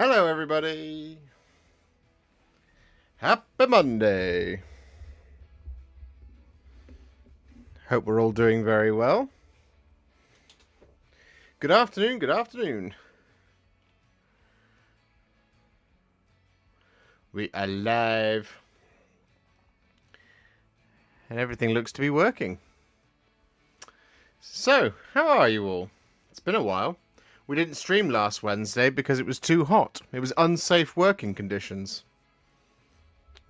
Hello, everybody. Happy Monday. Hope we're all doing very well. Good afternoon, good afternoon. We are live. And everything looks to be working. So, how are you all? It's been a while. We didn't stream last Wednesday because it was too hot. It was unsafe working conditions.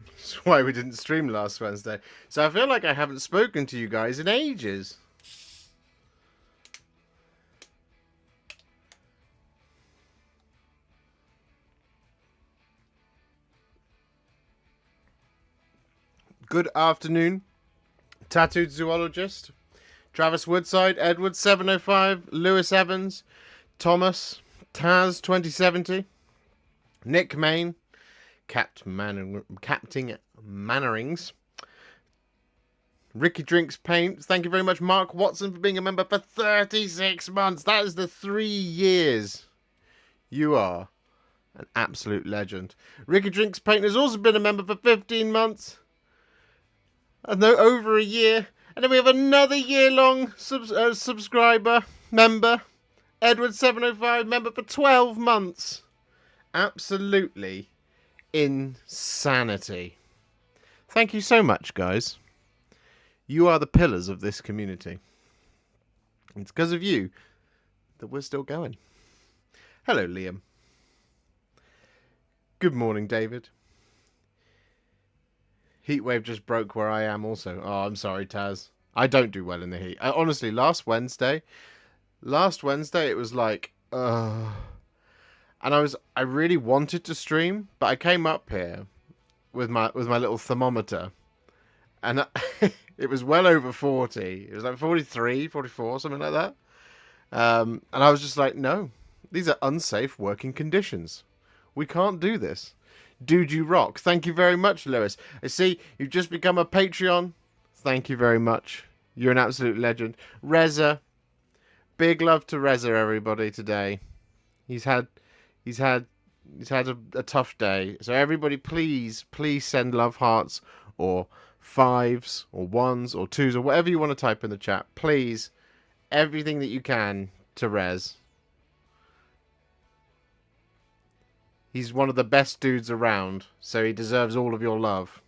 That's why we didn't stream last Wednesday. So I feel like I haven't spoken to you guys in ages. Good afternoon, Tattooed Zoologist, Travis Woodside, Edward 705, Lewis Evans, Thomas, Taz 2070, Nick Main, Captain Mannerings, Ricky Drinks Paint. Thank you very much, Mark Watson, for being a member for 36 months. That is the 3 years. You are an absolute legend. Ricky Drinks Paint has also been a member for 15 months. No, over a year. And then we have another year-long subscriber, member, Edward 705, member for 12 months. Absolutely insanity. Thank you so much, guys. You are the pillars of this community. It's because of you that we're still going. Hello, Liam. Good morning, David. Heatwave just broke where I am also. Oh, I'm sorry, Taz. I don't do well in the heat. Honestly, last Wednesday it was like, and I really wanted to stream, but I came up here with my little thermometer, and it was well over 40. It was like 43, 44, something like that. And I was just like, no, these are unsafe working conditions. We can't do this. Dude, you rock. Thank you very much, Lewis. I see you've just become a Patreon. Thank you very much. You're an absolute legend. Reza. Big love to Reza, everybody, today. He's had a tough day. So everybody, please send love hearts or 5s or 1s or 2s or whatever you want to type in the chat. Please, everything that you can to Rez. He's one of the best dudes around, so he deserves all of your love.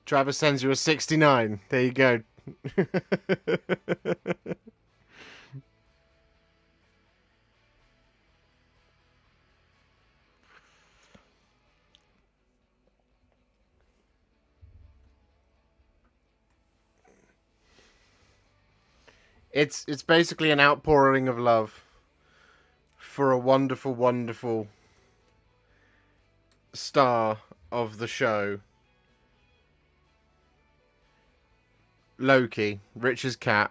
Travis sends you a 69. There you go. It's basically an outpouring of love for a wonderful, wonderful star of the show. Loki, Rich's cat.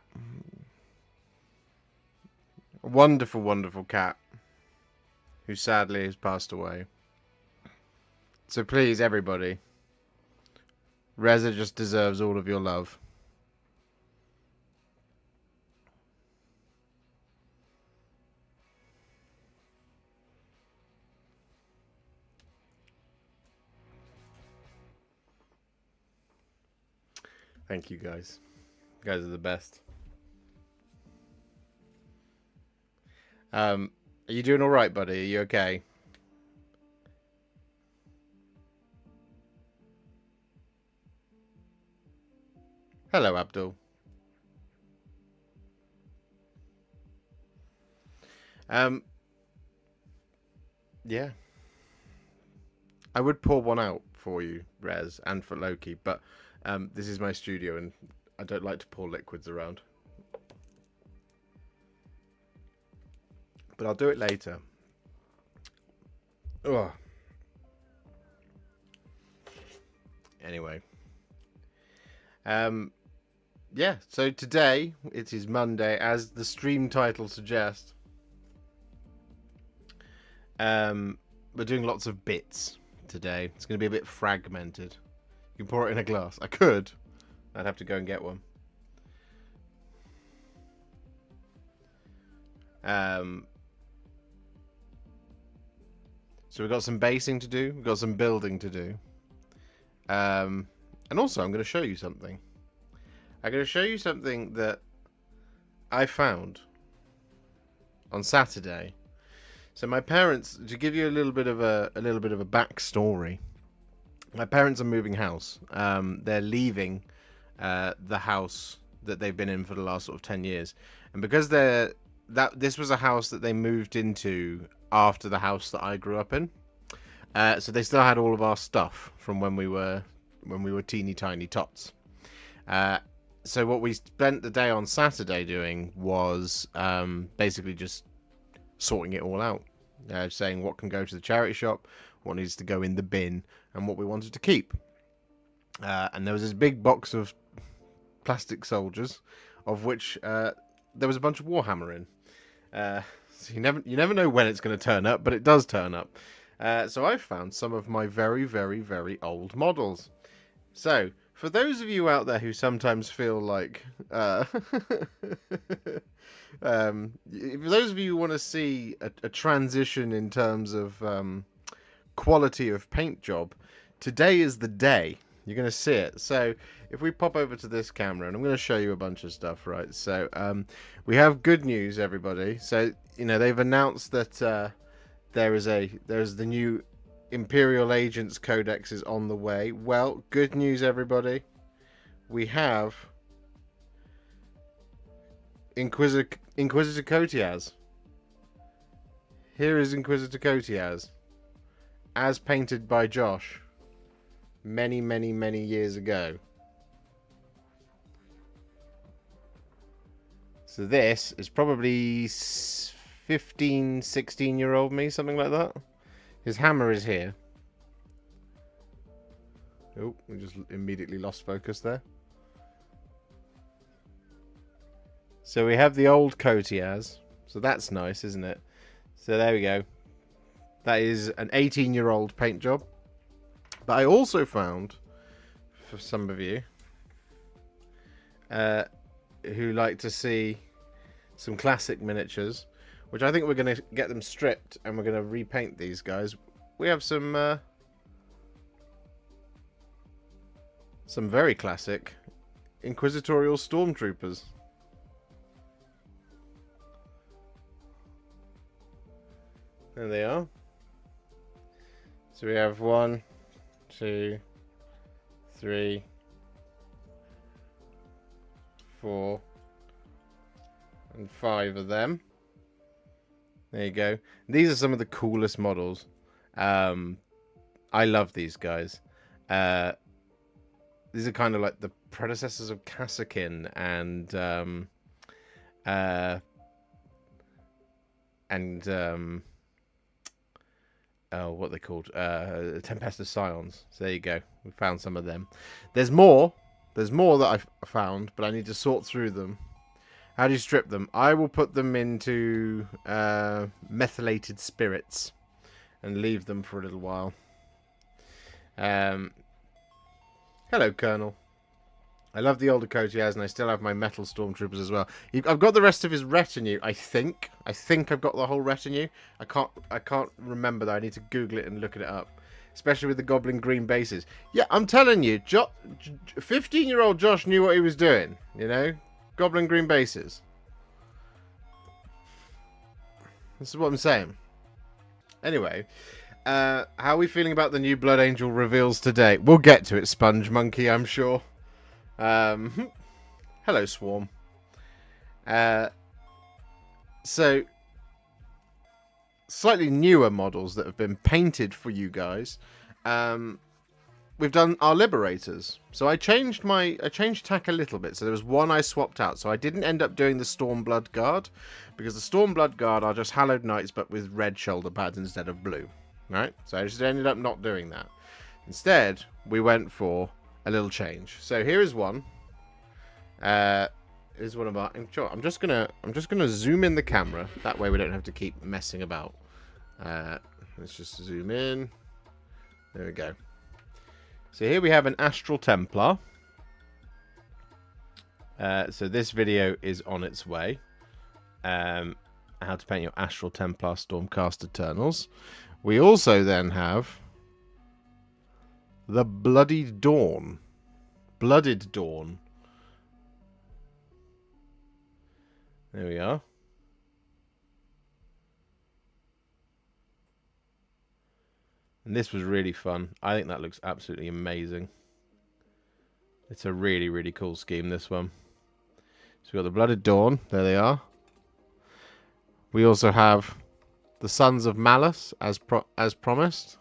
A wonderful, wonderful cat who sadly has passed away. So please, everybody, Reza just deserves all of your love. Thank you, guys. You guys are the best. Are you doing all right, buddy? Are you okay? Hello, Abdul. Yeah. I would pour one out for you, Rez, and for Loki, but this is my studio and I don't like to pour liquids around. But I'll do it later. Ugh. Anyway. Yeah, so today, it is Monday, as the stream title suggests. We're doing lots of bits today. It's going to be a bit fragmented. You can pour it in a glass. I could, I'd have to go and get one. So we've got some basing to do. We've got some building to do. And also, I'm going to show you something. I'm going to show you something that I found on Saturday. So my parents, to give you a little bit of a backstory, my parents are moving house. They're leaving the house that they've been in for the last sort of 10 years, and because this was a house that they moved into after the house that I grew up in, so they still had all of our stuff from when we were teeny tiny tots. So what we spent the day on Saturday doing was basically just sorting it all out, saying what can go to the charity shop, what needs to go in the bin, and what we wanted to keep. And there was this big box of plastic soldiers, of which there was a bunch of Warhammer in. So you never know when it's going to turn up, but it does turn up. So I found some of my very, very, very old models. So for those of you out there who sometimes feel like, for those of you who want to see a transition in terms of quality of paint job, today is the day. You're going to see it. So if we pop over to this camera, and I'm going to show you a bunch of stuff, right? So we have good news, everybody. So, you know, they've announced that there's the new Imperial Agents Codex is on the way. Well, good news, everybody. We have Inquisitor Kotiaz. Here is Inquisitor Kotiaz, as painted by Josh many, many, many years ago. So this is probably 15, 16-year-old me, something like that. His hammer is here. Oh, we just immediately lost focus there. So we have the old Kotiaz. So that's nice, isn't it? So there we go. That is an 18-year-old paint job. But I also found, for some of you who like to see some classic miniatures, which I think we're going to get them stripped and we're going to repaint these guys. We have some very classic Inquisitorial Stormtroopers. There they are. So we have 1, 2, 3, 4, and 5 of them. There you go. These are some of the coolest models. I love these guys. These are kind of like the predecessors of Kassakin and what they called Tempest of Scions. So there you go. We found some of them. There's more that I've found, but I need to sort through them. How do you strip them? I will put them into methylated spirits and leave them for a little while. Hello, Colonel. I love the older Kotiaz, and I still have my metal stormtroopers as well. I've got the rest of his retinue, I think. I think I've got the whole retinue. I can't remember, though. I need to Google it and look it up. Especially with the Goblin Green bases. Yeah, I'm telling you, 15-year-old Josh knew what he was doing, you know? Goblin Green bases. This is what I'm saying. Anyway, how are we feeling about the new Blood Angel reveals today? We'll get to it, Sponge Monkey, I'm sure. Hello, Swarm. So, slightly newer models that have been painted for you guys. We've done our Liberators. So I changed tack a little bit. So there was one I swapped out. So I didn't end up doing the Stormblood Guard, because the Stormblood Guard are just Hallowed Knights but with red shoulder pads instead of blue. Right? So I just ended up not doing that. Instead, we went for a little change. So here is one. Here's one of our. I'm just gonna zoom in the camera. That way we don't have to keep messing about. Let's just zoom in. There we go. So here we have an Astral Templar. So this video is on its way. How to paint your Astral Templar Stormcast Eternals. We also then have the Bloodied Dawn. Blooded Dawn. There we are. And this was really fun. I think that looks absolutely amazing. It's a really, really cool scheme, this one. So we've got the Blooded Dawn. There they are. We also have the Sons of Malice, as promised.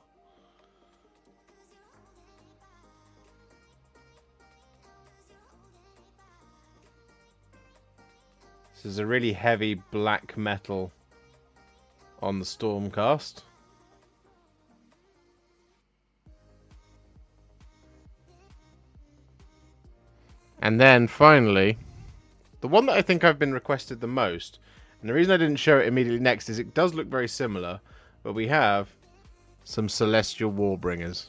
This is a really heavy black metal on the Stormcast. And then, finally, the one that I think I've been requested the most, and the reason I didn't show it immediately next is it does look very similar, but we have some Celestial Warbringers.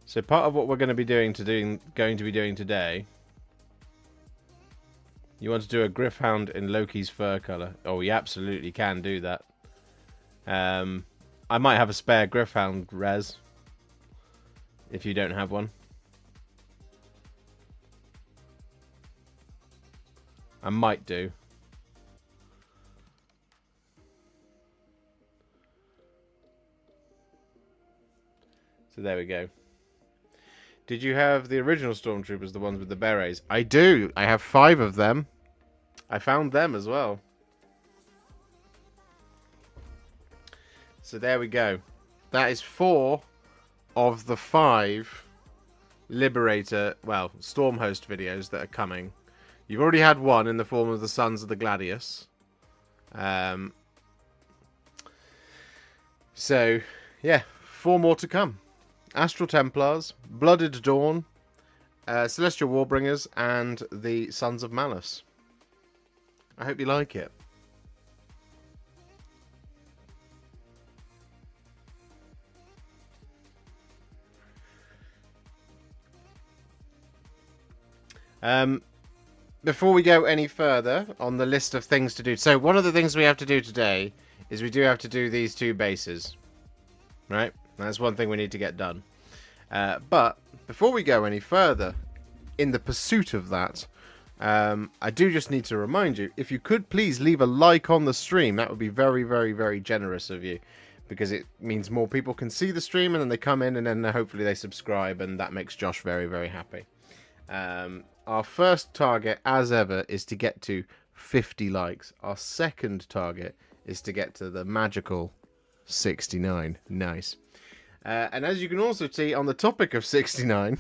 So part of what we're going to be doing today, you want to do a Gryph-hound in Loki's fur colour. Oh, we absolutely can do that. I might have a spare Gryph-hound res, if you don't have one. I might do. So there we go. Did you have the original Stormtroopers, the ones with the berets? I do. I have 5 of them. I found them as well. So there we go. That is 4 of the 5 Liberator, well, Stormhost videos that are coming. You've already had one in the form of the Sons of the Gladius. So, yeah, 4 more to come. Astral Templars, Blooded Dawn, Celestial Warbringers, and the Sons of Malice. I hope you like it. Before we go any further on the list of things to do, so one of the things we have to do today is we do have to do these 2 bases, right? That's one thing we need to get done. But before we go any further in the pursuit of that, I do just need to remind you, if you could please leave a like on the stream, that would be very, very, very generous of you, because it means more people can see the stream and then they come in and then hopefully they subscribe, and that makes Josh very, very happy. Our first target, as ever, is to get to 50 likes. Our second target is to get to the magical 69. Nice. And as you can also see, on the topic of 69,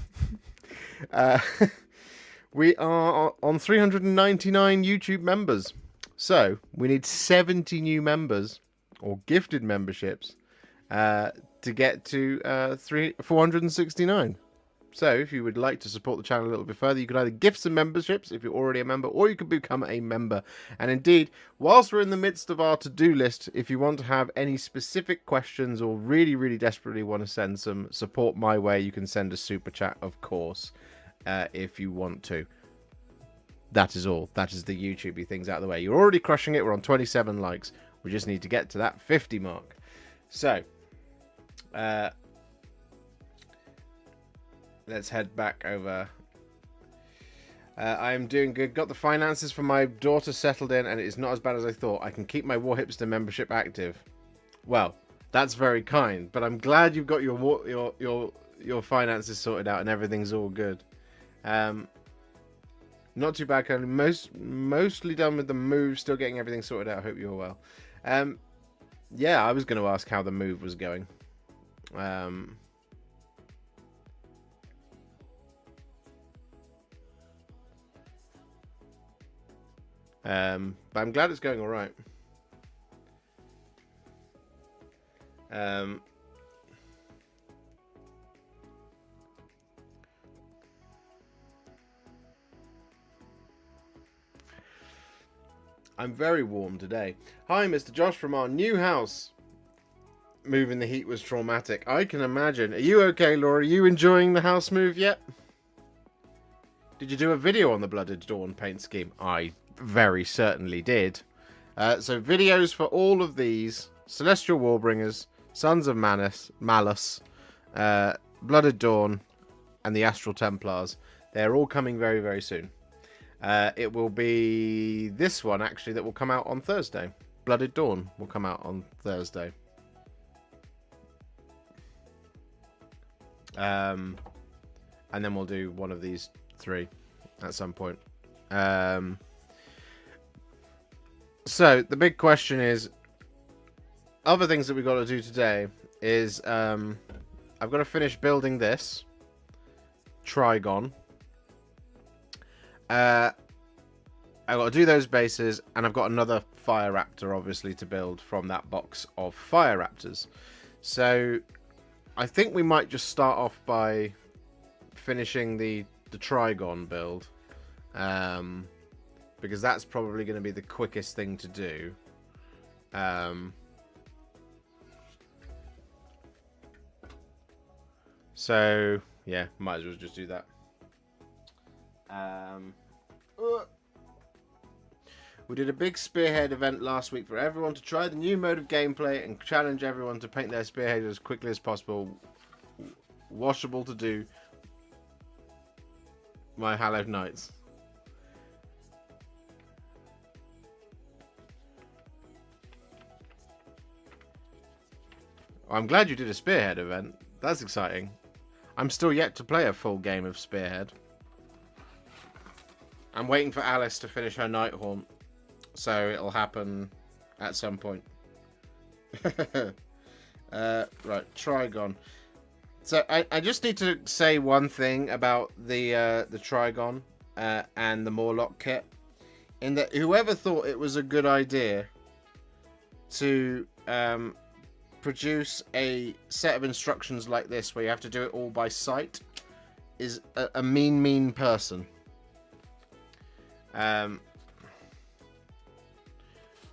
we are on 399 YouTube members. So, we need 70 new members, or gifted memberships, to get to 469. So, if you would like to support the channel a little bit further, you can either gift some memberships if you're already a member, or you can become a member. And indeed, whilst we're in the midst of our to-do list, if you want to have any specific questions or really, really desperately want to send some support my way, you can send a super chat, of course, if you want to. That is all. That is the YouTubey things out of the way. You're already crushing it. We're on 27 likes. We just need to get to that 50 mark. So, let's head back over. I am doing good. Got the finances for my daughter settled in, and it is not as bad as I thought. I can keep my Warhipster membership active. Well, that's very kind, but I'm glad you've got your finances sorted out and everything's all good. Not too bad, currently. Mostly done with the move, still getting everything sorted out. I hope you're well. Yeah, I was going to ask how the move was going. But I'm glad it's going all right. I'm very warm today. Hi, Mr. Josh from our new house. Moving the heat was traumatic. I can imagine. Are you okay, Laura? Are you enjoying the house move yet? Did you do a video on the Blooded Dawn paint scheme? I very certainly did. So videos for all of these: Celestial Warbringers, Sons of Malice, Blooded Dawn, and the Astral Templars. They're all coming very, very soon. It will be this one, actually, that will come out on Thursday. Blooded Dawn will come out on Thursday. And then we'll do one of these 3 at some point. So the big question is, other things that we've got to do today is I've got to finish building this Trygon. I've got to do those bases, and I've got another Fire Raptor, obviously, to build from that box of Fire Raptors. So I think we might just start off by finishing the Trigon build, because that's probably going to be the quickest thing to do. So yeah, might as well just do that. We did a big spearhead event last week for everyone to try the new mode of gameplay and challenge everyone to paint their spearhead as quickly as possible. Washable to do. My hallowed knights. I'm glad you did a spearhead event. That's exciting. I'm still yet to play a full game of spearhead. I'm waiting for Alice to finish her night haunt, so it'll happen at some point. Right, Trigon. So I just need to say one thing about the Trigon and the Morlock kit, in that whoever thought it was a good idea to produce a set of instructions like this, where you have to do it all by sight, is a mean person.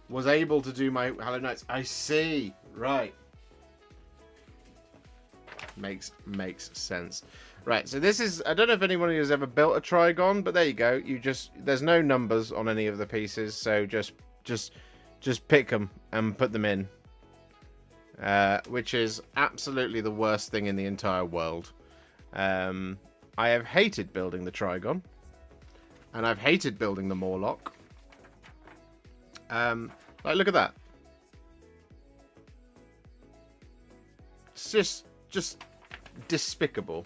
Was able to do my Hallowed Knights. I see. Right. Makes sense. Right, so this is, I don't know if anybody has ever built a Trigon, but there you go. You just, there's no numbers on any of the pieces, so just pick them and put them in. Which is absolutely the worst thing in the entire world. I have hated building the Trigon, and I've hated building the Morlock. Like, look at that. It's just despicable.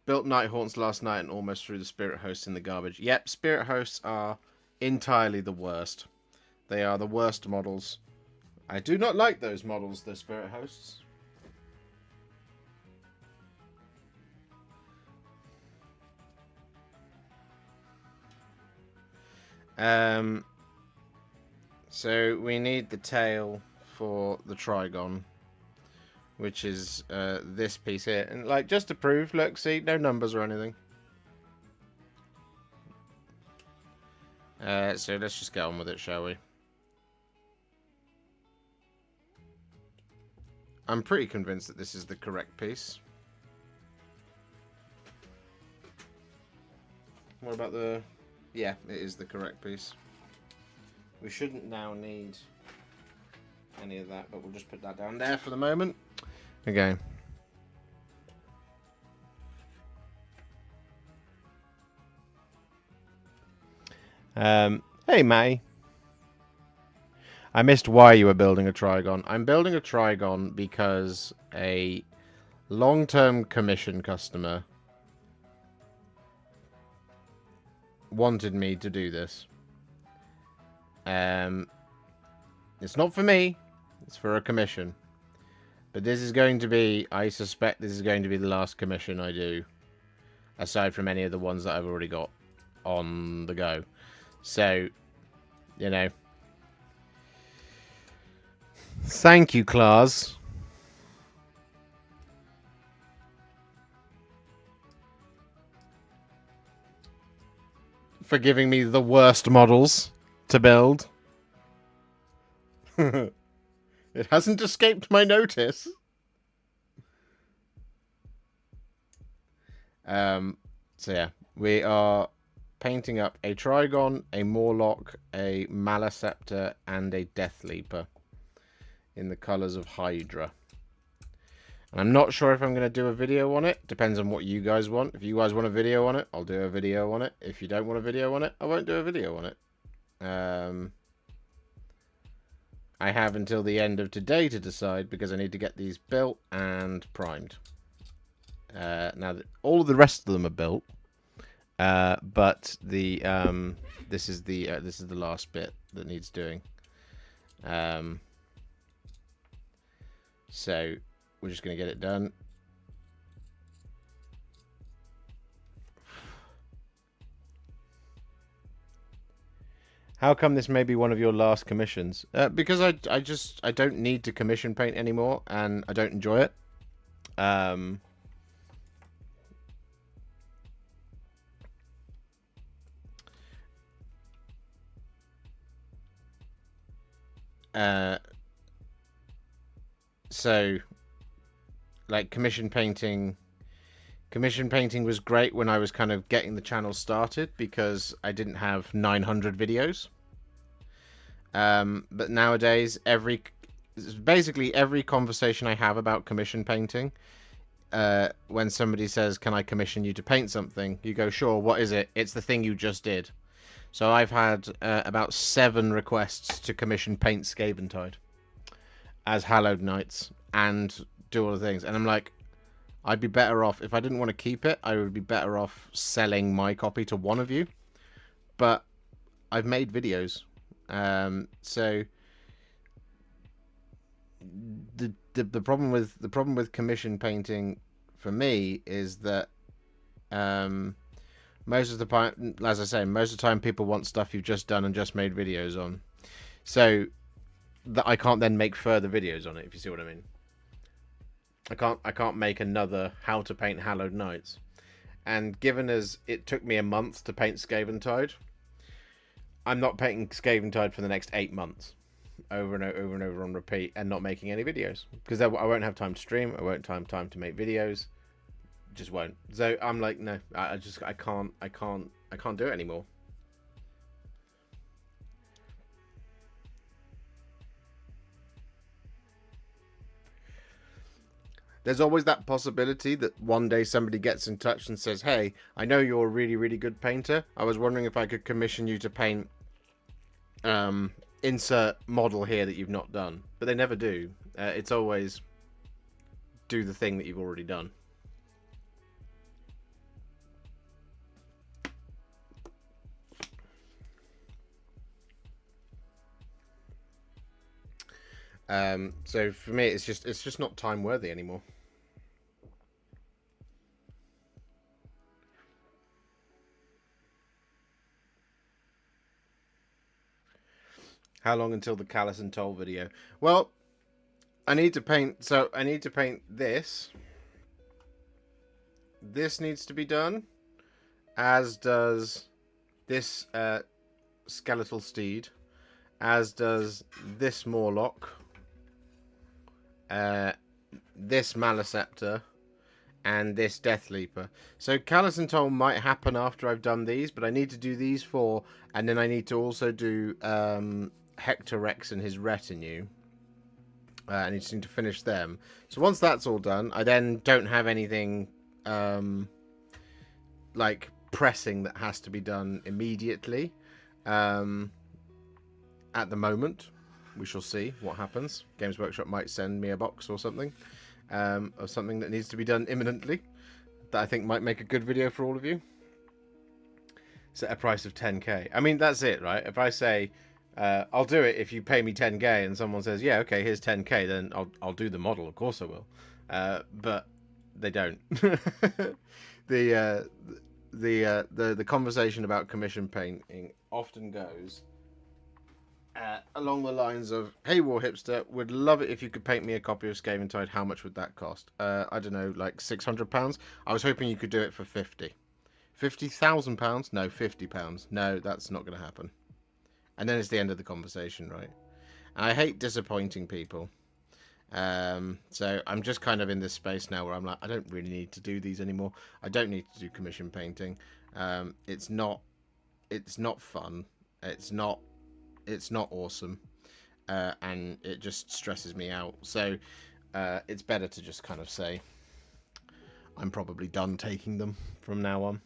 Built Night Haunts last night and almost threw the Spirit Hosts in the garbage. Yep, Spirit Hosts are entirely the worst. They are the worst models. I do not like those models, the Spirit Hosts. So we need the tail for the Trigon, which is this piece here. And like, just to prove, look, see, no numbers or anything. So let's just get on with it, shall we? I'm pretty convinced that this is the correct piece. What about the... Yeah, it is the correct piece. We shouldn't now need any of that, but we'll just put that down there for the moment. Okay. Hey, May. I missed why you were building a Trigon. I'm building a Trigon because a long-term commission customer wanted me to do this. It's not for me, it's for a commission. But this is going to be, I suspect this is going to be the last commission I do, aside from any of the ones that I've already got on the go. So, you know. Thank you, Klaus. For giving me the worst models to build. It hasn't escaped my notice. So yeah, we are painting up a Trygon, a Morlock, a Maliceptor, and a Death Leaper in the colours of Hydra. And I'm not sure if I'm going to do a video on it. Depends on what you guys want. If you guys want a video on it, I'll do a video on it. If you don't want a video on it, I won't do a video on it. I have until the end of today to decide because I need to get these built and primed. Now, all of the rest of them are built, but the this is the last bit that needs doing. So we're just going to get it done. How come this may be one of your last commissions? Because I don't need to commission paint anymore, and I don't enjoy it. So, like, commission painting was great when I was kind of getting the channel started because I didn't have 900 videos. But nowadays, basically every conversation I have about commission painting, when somebody says, "Can I commission you to paint something?" you go, "Sure, what is it?" It's the thing you just did. So I've had about 7 requests to commission paint Scaventide as Hallowed Knights and do all the things. And I'm like, I'd be better off, if I didn't want to keep it, I would be better off selling my copy to one of you. But I've made videos. So the problem with commission painting for me is that most of the time, as I say, most of the time people want stuff you've just done and just made videos on. So that I can't then make further videos on it, if you see what I mean. I can't make another how to paint Hallowed Knights. And given as it took me a month to paint Scaventide, I'm not painting Scaventide for the next 8 months. Over and over and over on repeat and not making any videos. Because I won't have time to stream, I won't have time to make videos. Just won't. So I'm like, no, I can't do it anymore. There's always that possibility that one day somebody gets in touch and says, "Hey, I know you're a really, really good painter. I was wondering if I could commission you to paint insert model here that you've not done." But they never do. It's always do the thing that you've already done. So for me, it's just not time worthy anymore. How long until the Callous and Toll video? Well, I need to paint. So I need to paint this. This needs to be done, as does this skeletal steed, as does this Morlock. This Maliceptor, and this Death Leaper. So Callous and Toll might happen after I've done these, but I need to do these 4, and then I need to also do Hector Rex and his retinue. I just need to finish them. So once that's all done, I then don't have anything like pressing that has to be done immediately. At the moment, we shall see what happens. Games Workshop might send me a box or something, of something that needs to be done imminently, that I think might make a good video for all of you. Set a price of 10k. I mean, that's it, right? If I say, I'll do it if you pay me 10k, and someone says, yeah, okay, here's 10k, then I'll do the model. Of course I will. But they don't. The conversation about commission painting often goes along the lines of, "Hey Warhipster, would love it if you could paint me a copy of Scaventide. How much would that cost?" I don't know, like £600. I was hoping you could do it for 50. £50,000? No, £50. No, that's not going to happen. And then it's the end of the conversation, right? And I hate disappointing people. So I'm just kind of in this space now where I'm like, I don't really need to do these anymore. I don't need to do commission painting. It's not fun. It's not awesome. And it just stresses me out. So it's better to just kind of say I'm probably done taking them from now on.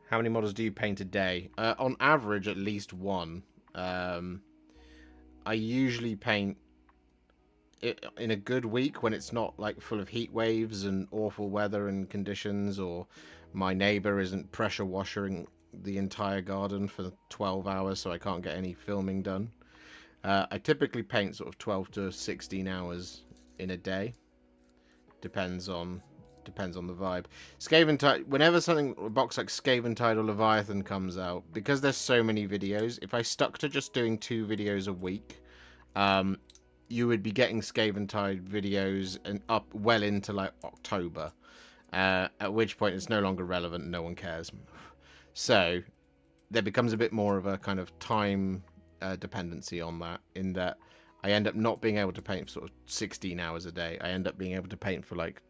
How many models do you paint a day? On average, at least one. I usually paint it in a good week when it's not like full of heat waves and awful weather and conditions, or my neighbor isn't pressure washing the entire garden for 12 hours so I can't get any filming done. I typically paint sort of 12 to 16 hours in a day. Depends on the vibe. Skaven Tide, whenever a box like Skaven Tide or Leviathan comes out, because there's so many videos, if I stuck to just doing 2 videos a week, you would be getting Skaven Tide videos and up well into like October, at which point it's no longer relevant and no one cares. So there becomes a bit more of a kind of time dependency on that, in that I end up not being able to paint for sort of 16 hours a day. I end up being able to paint for like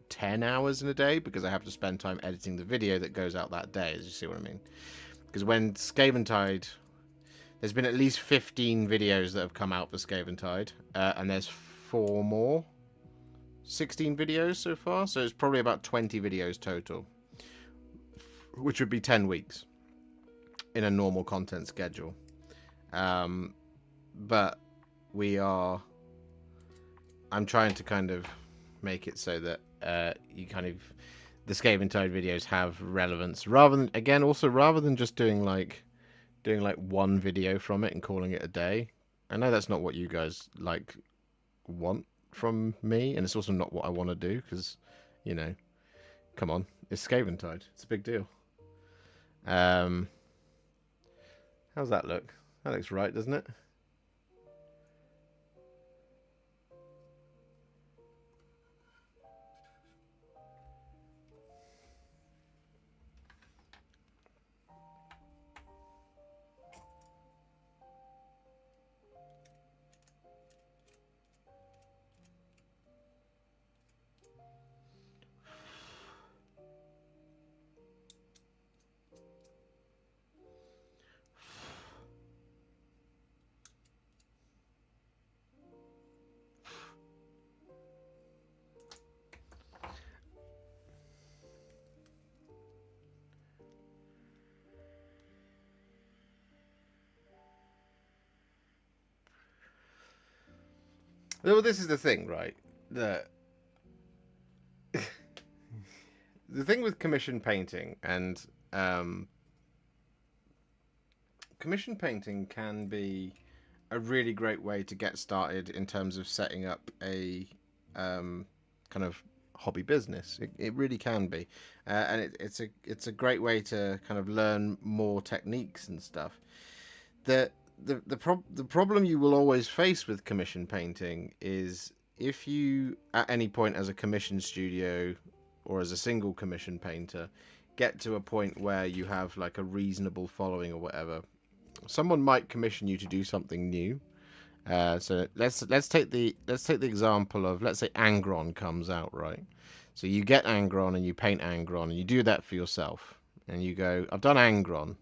10 hours in a day because I have to spend time editing the video that goes out that day, as you see what I mean. Because when Skaven Tide, there's been at least 15 videos that have come out for Skaven Tide, and there's 4 more. 16 videos so far, so it's probably about 20 videos total, which would be 10 weeks in a normal content schedule. But I'm trying to kind of make it so that you kind of, the Skaven Tide videos have relevance, rather than just doing like one video from it and calling it a day. I know that's not what you guys like want from me, and it's also not what I want to do, because, you know, come on, it's Skaven Tide, it's a big deal. How's that look? That looks right, doesn't it? Well, this is the thing, right? The thing with commission painting, and commission painting can be a really great way to get started in terms of setting up a kind of hobby business. It really can be, and it's a great way to kind of learn more techniques and stuff. The problem you will always face with commission painting is, if you at any point as a commission studio or as a single commission painter get to a point where you have like a reasonable following or whatever, someone might commission you to do something new. So let's take the example of, let's say Angron comes out, right? So you get Angron and you paint Angron and you do that for yourself, and you go, I've done Angron, and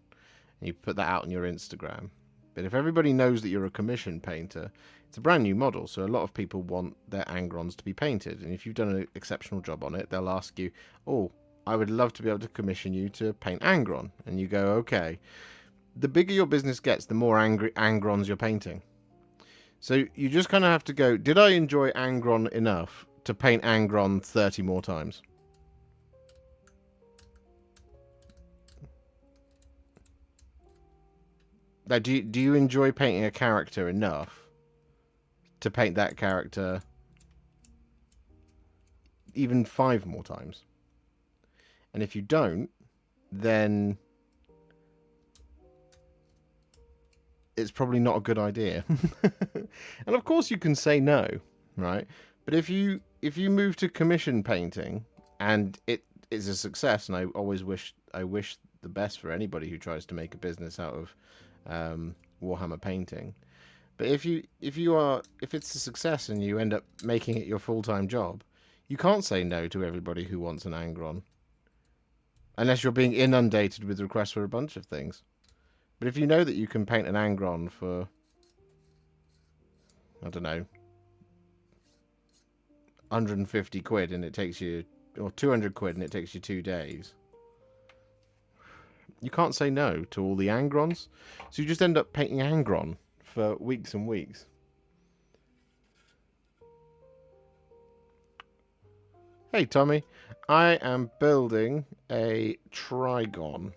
you put that out on your Instagram. But if everybody knows that you're a commission painter, it's a brand new model, so a lot of people want their Angrons to be painted. And if you've done an exceptional job on it, they'll ask you, oh, I would love to be able to commission you to paint Angron. And you go, okay. The bigger your business gets, the more Angrons you're painting. So you just kind of have to go, did I enjoy Angron enough to paint Angron 30 more times? Like, do you enjoy painting a character enough to paint that character even 5 more times? And if you don't, then it's probably not a good idea. And of course you can say no, right? But if you move to commission painting and it is a success, and I wish the best for anybody who tries to make a business out of Warhammer painting. But if it's a success and you end up making it your full-time job, you can't say no to everybody who wants an Angron. Unless you're being inundated with requests for a bunch of things. But if you know that you can paint an Angron for, I don't know, 150 quid and it takes you, or 200 quid and it takes you 2 days, you can't say no to all the Angrons. So you just end up painting Angron for weeks and weeks. Hey Tommy, I am building a Trygon.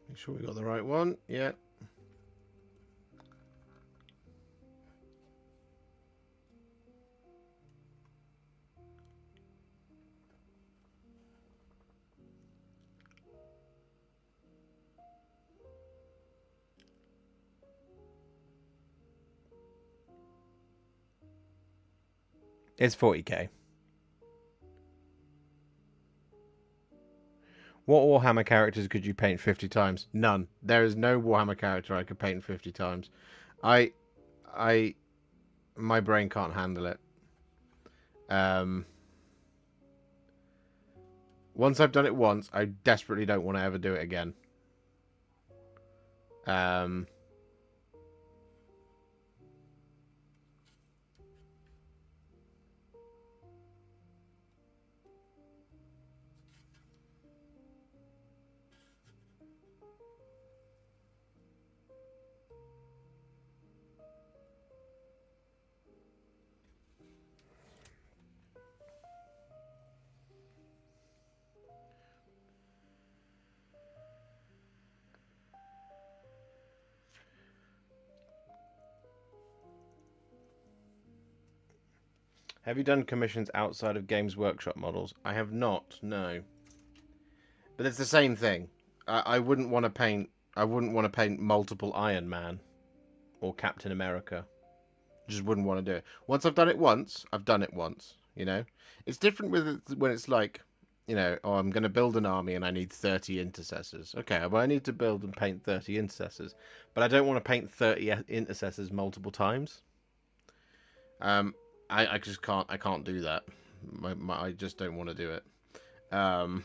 Make sure we got the right one. Yeah. It's 40k. What Warhammer characters could you paint 50 times? None. There is no Warhammer character I could paint 50 times. My brain can't handle it. Once I've done it once, I desperately don't want to ever do it again. Have you done commissions outside of Games Workshop models? I have not, no. But it's the same thing. I wouldn't want to paint. I wouldn't want to paint multiple Iron Man or Captain America. Just wouldn't want to do it. Once I've done it once, I've done it once. You know, it's different with it when it's like, you know, oh, I'm going to build an army and I need 30 intercessors. Okay, well, I need to build and paint 30 intercessors, but I don't want to paint 30 intercessors multiple times. I just can't. I can't do that. I just don't want to do it. I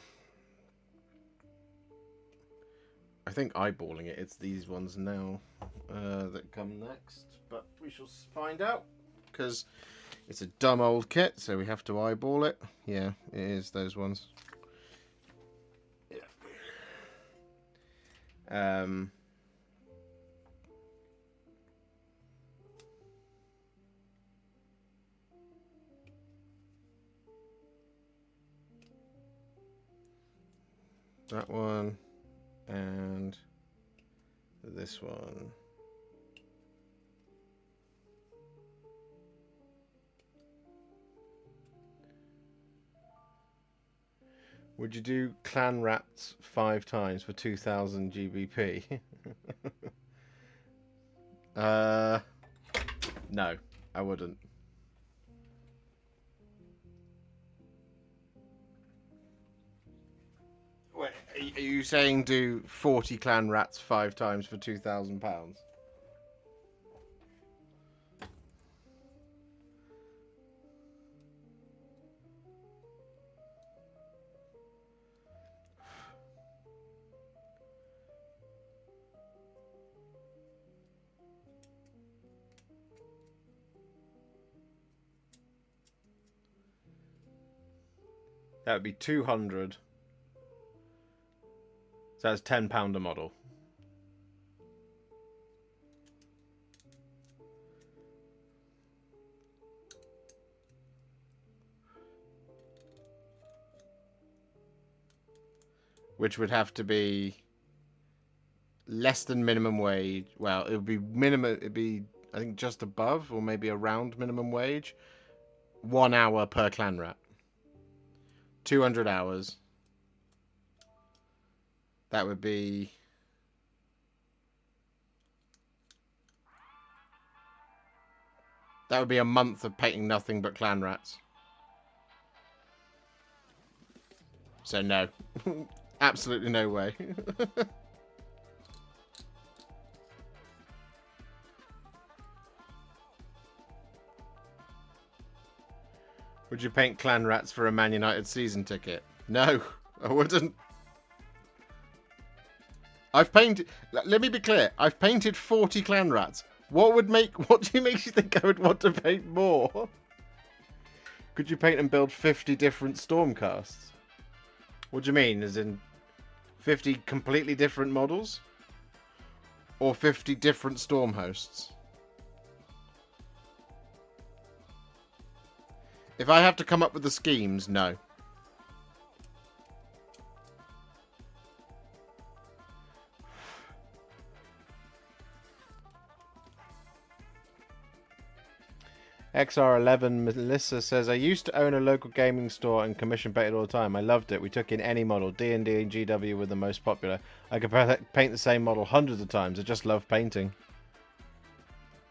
think eyeballing it. It's these ones now that come next, but we shall find out because it's a dumb old kit, so we have to eyeball it. Yeah, it is those ones. Yeah. That one and this one. Would you do clan rats 5 times for 2,000 GBP? No, I wouldn't. Wait, are you saying do 40 clan rats 5 times for £2,000? That would be 200. So that's £10 a model. which would have to be less than minimum wage. Well, it would be minimum. It'd be, I think, just above or maybe around minimum wage. 1 hour per clan rat. 200 hours. That would be... That would be a month of painting nothing but clan rats. So no. Absolutely no way. Would you paint clan rats for a Man United season ticket? No, I wouldn't. I've painted... Let me be clear. I've painted 40 clan rats. What do you make you think I would want to paint more? Could you paint and build 50 different Stormcasts? What do you mean? As in 50 completely different models? Or 50 different Storm hosts? If I have to come up with the schemes, no. XR11 Melissa says, I used to own a local gaming store and commission painted all the time. I loved it. We took in any model. D&D and GW were the most popular. I could paint the same model hundreds of times. I just love painting.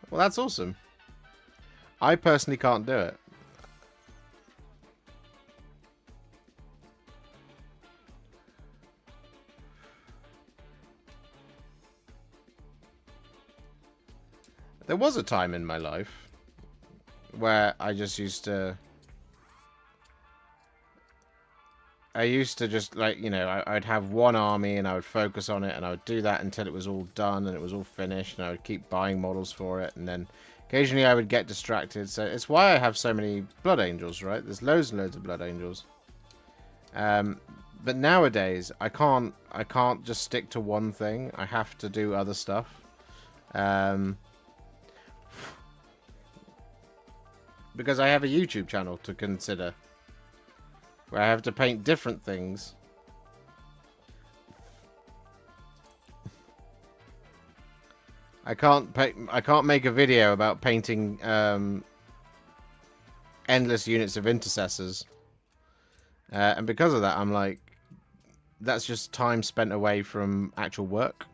Well, that's awesome. I personally can't do it. There was a time in my life where I just used to... just, like, you know, I'd have one army and I would focus on it and I would do that until it was all done and it was all finished, and I would keep buying models for it, and then occasionally I would get distracted. So it's why I have so many Blood Angels, right? There's loads and loads of Blood Angels. But nowadays, I can't just stick to one thing. I have to do other stuff. Because I have a YouTube channel to consider, where I have to paint different things. I can't make a video about painting endless units of intercessors, and because of that, I'm like, that's just time spent away from actual work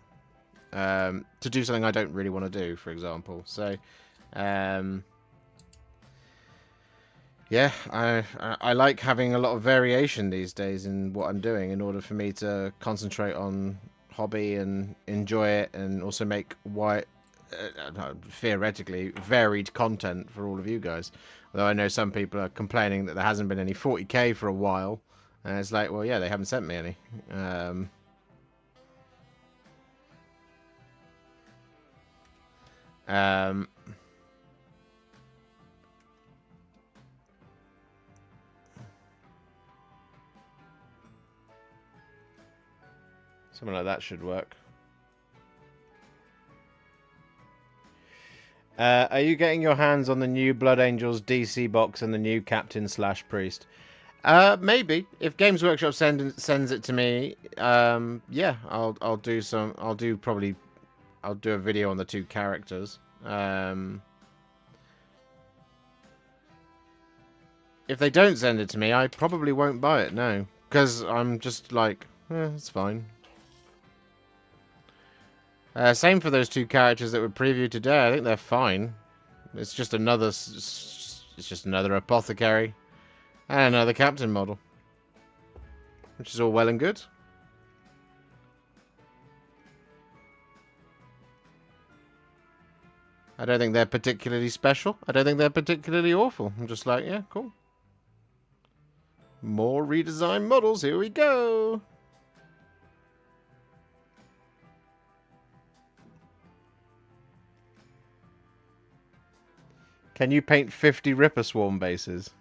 to do something I don't really want to do, for example. So. Yeah, I like having a lot of variation these days in what I'm doing in order for me to concentrate on hobby and enjoy it, and also make theoretically varied content for all of you guys. Although I know some people are complaining that there hasn't been any 40k for a while, and it's like, well, yeah, they haven't sent me any. Something like that should work. Are you getting your hands on the new Blood Angels DC box and the new Captain/Priest? Maybe. If Games Workshop sends it to me, yeah, I'll do a video on the two characters. If they don't send it to me, I probably won't buy it, no. Because I'm just like, it's fine. Same for those two characters that were previewed today. I think they're fine. It's just another apothecary and another captain model, which is all well and good. I don't think they're particularly special. I don't think they're particularly awful. I'm just like, yeah, cool. More redesigned models. Here we go. Can you paint 50 Ripper Swarm bases?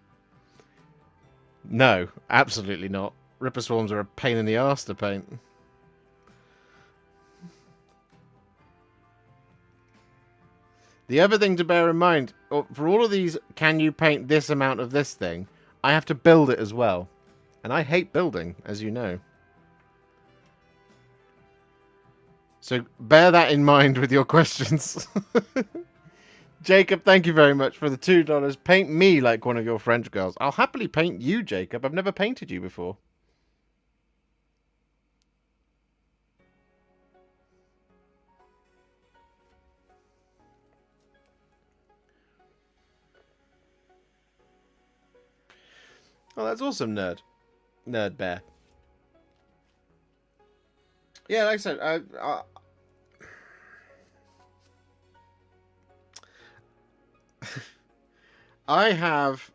No, absolutely not. Ripper Swarms are a pain in the arse to paint. The other thing to bear in mind, for all of these, can you paint this amount of this thing? I have to build it as well. And I hate building, as you know. So bear that in mind with your questions. Jacob, thank you very much for the $2. Paint me like one of your French girls. I'll happily paint you, Jacob. I've never painted you before. Oh, that's awesome, nerd. Nerd bear. Yeah, like I said, I have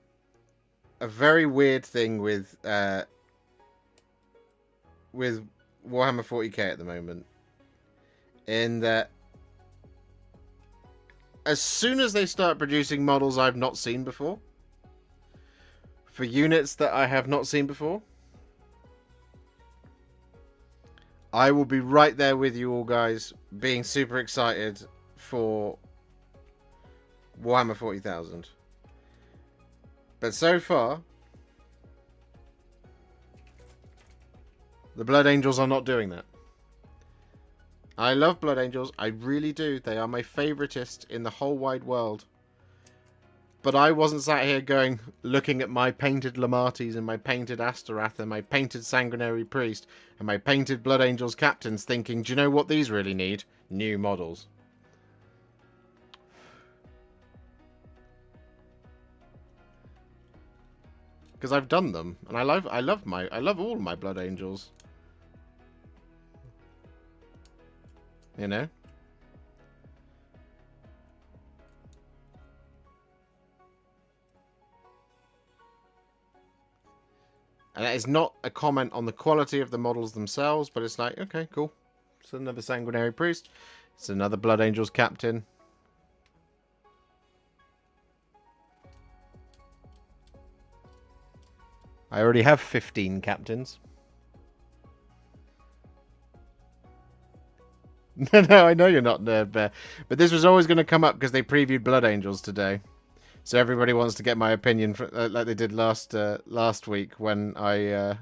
a very weird thing with Warhammer 40k at the moment, in that as soon as they start producing models I've not seen before, for units that I have not seen before, I will be right there with you all guys, being super excited for Warhammer 40,000. But so far, the Blood Angels are not doing that. I love Blood Angels, I really do. They are my favoritist in the whole wide world. But I wasn't sat here going, looking at my painted Lamatis and my painted Astaroth and my painted Sanguinary Priest and my painted Blood Angels captains thinking, do you know what these really need? New models. Because I've done them, and I love all my Blood Angels. You know? And that is not a comment on the quality of the models themselves, but it's like, okay, cool. It's another Sanguinary Priest. It's another Blood Angels captain. I already have 15 captains. No, I know you're not Nerd Bear. But this was always going to come up because they previewed Blood Angels today. So everybody wants to get my opinion, like they did last week when I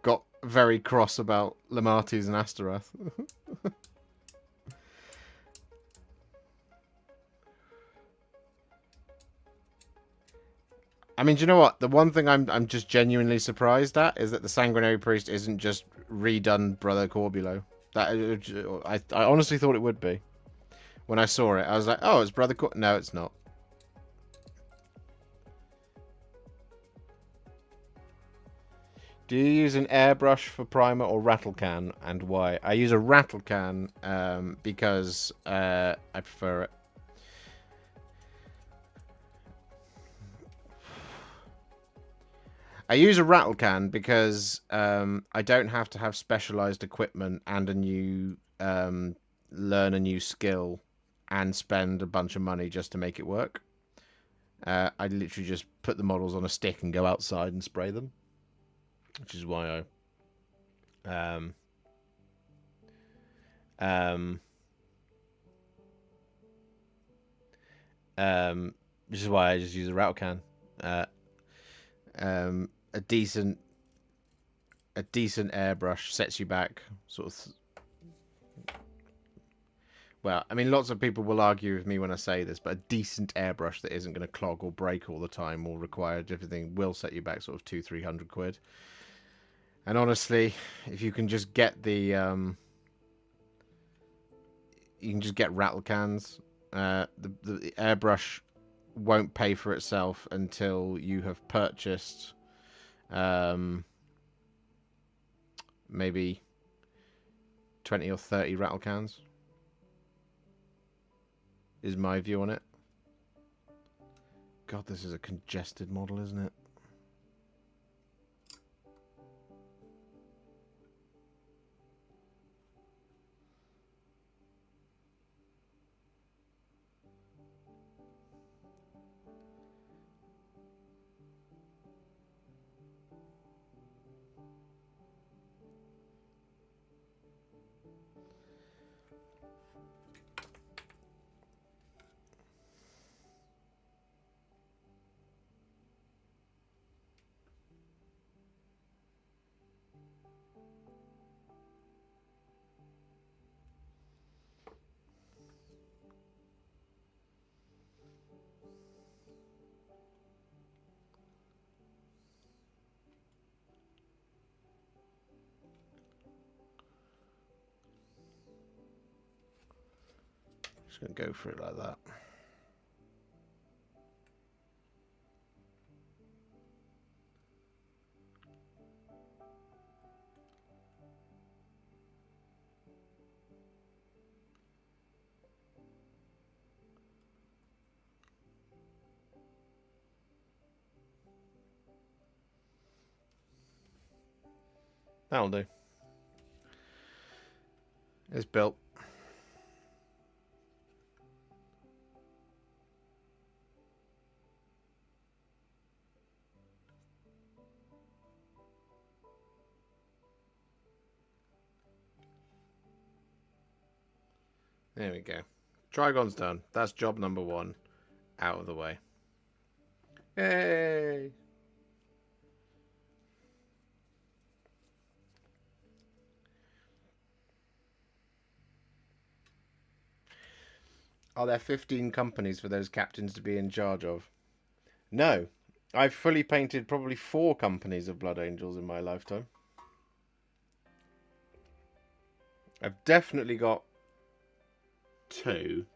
got very cross about Lamatis and Astaroth. I mean, do you know what? The one thing I'm just genuinely surprised at is that the Sanguinary Priest isn't just redone Brother Corbulo. That I honestly thought it would be. When I saw it, I was like, oh, it's Brother Corbulo. No, it's not. Do you use an airbrush for primer or rattle can, and why? I use a rattle can because I prefer it. I use a rattle can because I don't have to have specialized equipment and a new learn a new skill and spend a bunch of money just to make it work. I literally just put the models on a stick and go outside and spray them, which is why which is why I just use a rattle can. A decent airbrush sets you back sort of well, I mean, lots of people will argue with me when I say this, but a decent airbrush that isn't going to clog or break all the time or require different things will set you back sort of 200-300 quid. And honestly, if you can just get the you can just get rattle cans, the airbrush won't pay for itself until you have purchased maybe 20 or 30 rattle cans, is my view on it. God, this is a congested model, isn't it? going to go for it like that. That'll do. It's built. There we go. Trygon's done. That's job number 1 out of the way. Yay! Are there 15 companies for those captains to be in charge of? No. I've fully painted probably 4 companies of Blood Angels in my lifetime. I've definitely got 2.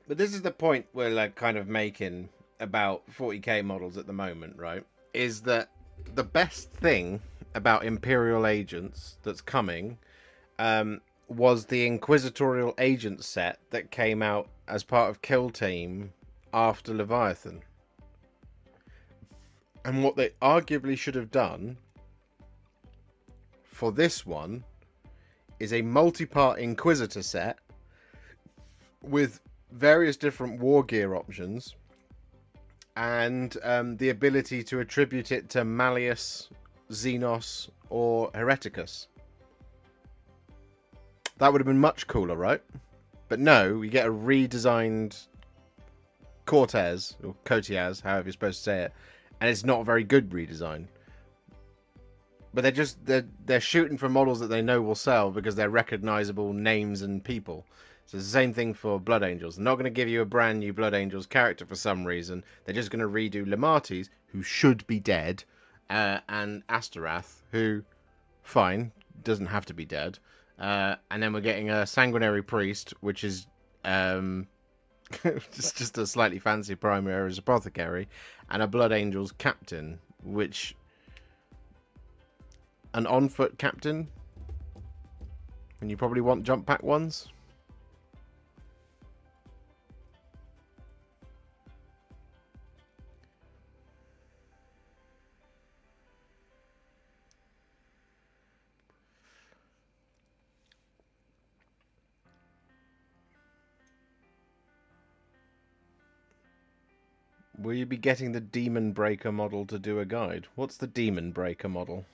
But this is the point we're like kind of making about 40k models at the moment, right? Is that the best thing about Imperial Agents that's coming was the Inquisitorial Agent set that came out as part of Kill Team after Leviathan. And what they arguably should have done for this one is a multi-part Inquisitor set with various different war gear options and the ability to attribute it to Malleus, Xenos, or Hereticus. That would have been much cooler, right? But no, we get a redesigned Cortez, or Cotiaz, however you're supposed to say it, and it's not a very good redesign. But they're shooting for models that they know will sell because they're recognizable names and people. So it's the same thing for Blood Angels. They're not going to give you a brand new Blood Angels character for some reason. They're just going to redo Lematis, who should be dead, and Astarath, who, fine, doesn't have to be dead. And then we're getting a Sanguinary Priest, which is just a slightly fancy primary as Apothecary, and a Blood Angels Captain, which... An on-foot Captain? And you probably want jump pack ones? Will you be getting the Demon Breaker model to do a guide? What's the Demon Breaker model?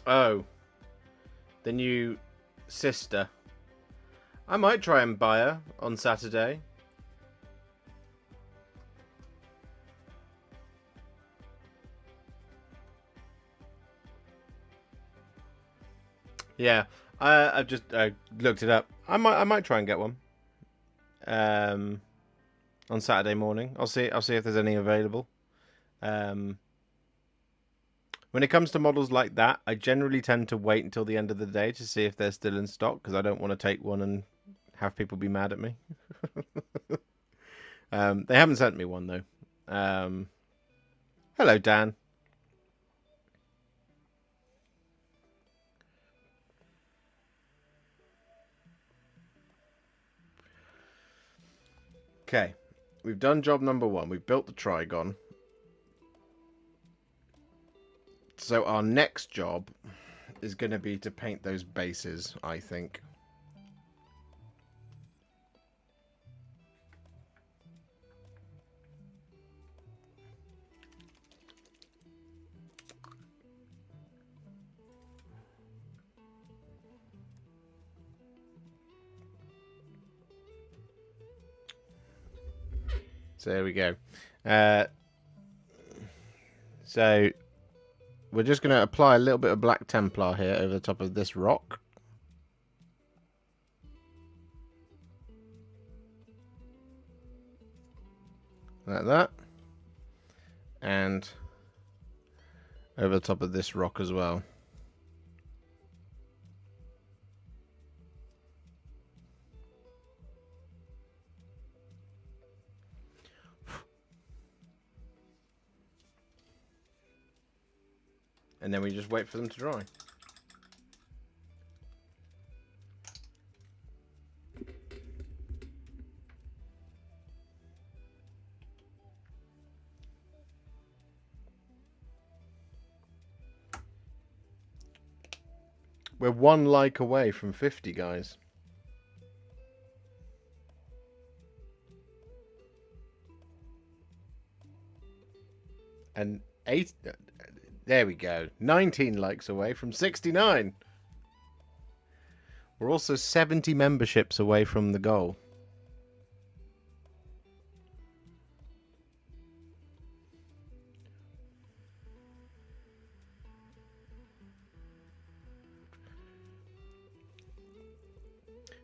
Oh. The new sister. I might try and buy her on Saturday. Yeah, I've just looked it up. I might try and get one on Saturday morning. I'll see if there's any available. When it comes to models like that, I generally tend to wait until the end of the day to see if they're still in stock because I don't want to take one and have people be mad at me. They haven't sent me one though. Hello, Dan. Okay, we've done job number 1. We've built the Trigon. So our next job is going to be to paint those bases, I think. So there we go. So we're just going to apply a little bit of Black Templar here over the top of this rock. Like that. And over the top of this rock as well. And then we just wait for them to dry. We're 1 like away from 50, guys. And 8... There we go. 19 likes away from 69. We're also 70 memberships away from the goal.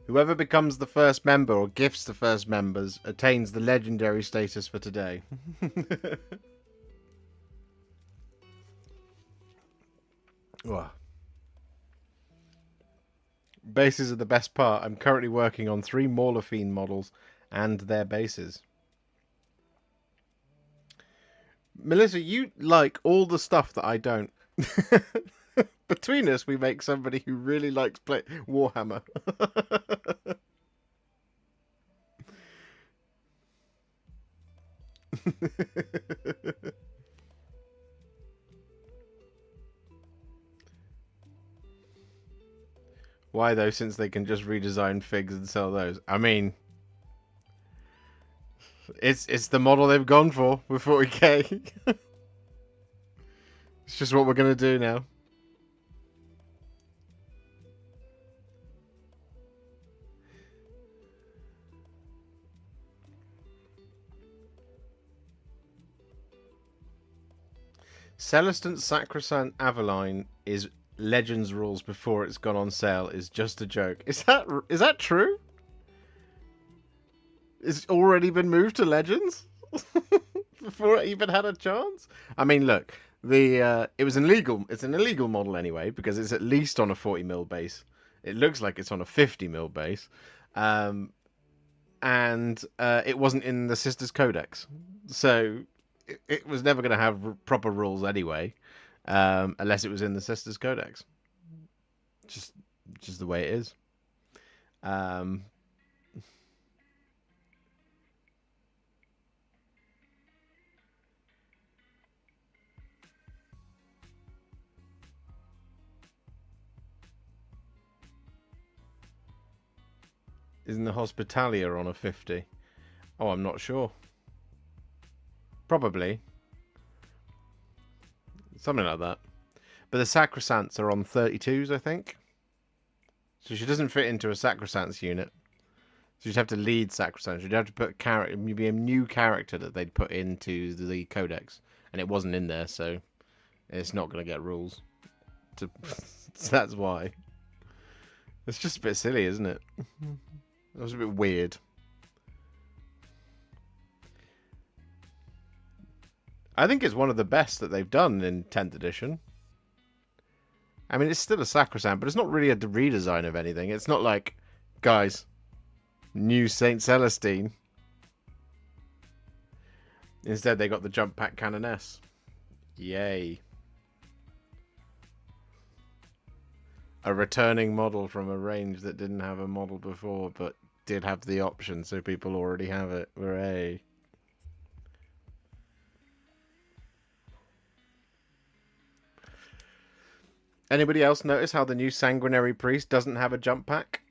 Whoever becomes the first member or gifts the first members attains the legendary status for today. Wow. Bases are the best part. I'm currently working on 3 Morphine models and their bases. Melissa, you like all the stuff that I don't. Between us, we make somebody who really likes play Warhammer. Why though, since they can just redesign figs and sell those? I mean, it's the model they've gone for with 40k. It's just what we're gonna do now. Celestant Sacrosanct Aveline is Legends rules before it's gone on sale is just a joke. Is that true? It's already been moved to Legends before it even had a chance. I mean, look, it was illegal. It's an illegal model anyway because it's at least on a 40mm base. It looks like it's on a 50mm base, and it wasn't in the Sisters Codex, so it was never going to have proper rules anyway. Unless it was in the Sisters Codex. Just the way it is. Isn't the Hospitalia on a 50? Oh, I'm not sure. Probably. Something like that. But the Sacrosancts are on 32s, I think. So she doesn't fit into a Sacrosancts unit. So you'd have to lead Sacrosancts. You'd have to put maybe a new character that they'd put into the Codex. And it wasn't in there, so it's not going to get rules. So that's why. It's just a bit silly, isn't it? It was a bit weird. I think it's one of the best that they've done in 10th edition. I mean, it's still a Sacrosanct, but it's not really a redesign of anything. It's not like, guys, new Saint Celestine. Instead, they got the Jump Pack Canoness. Yay. A returning model from a range that didn't have a model before, but did have the option, so people already have it. Hooray. Anybody else notice how the new Sanguinary Priest doesn't have a jump pack?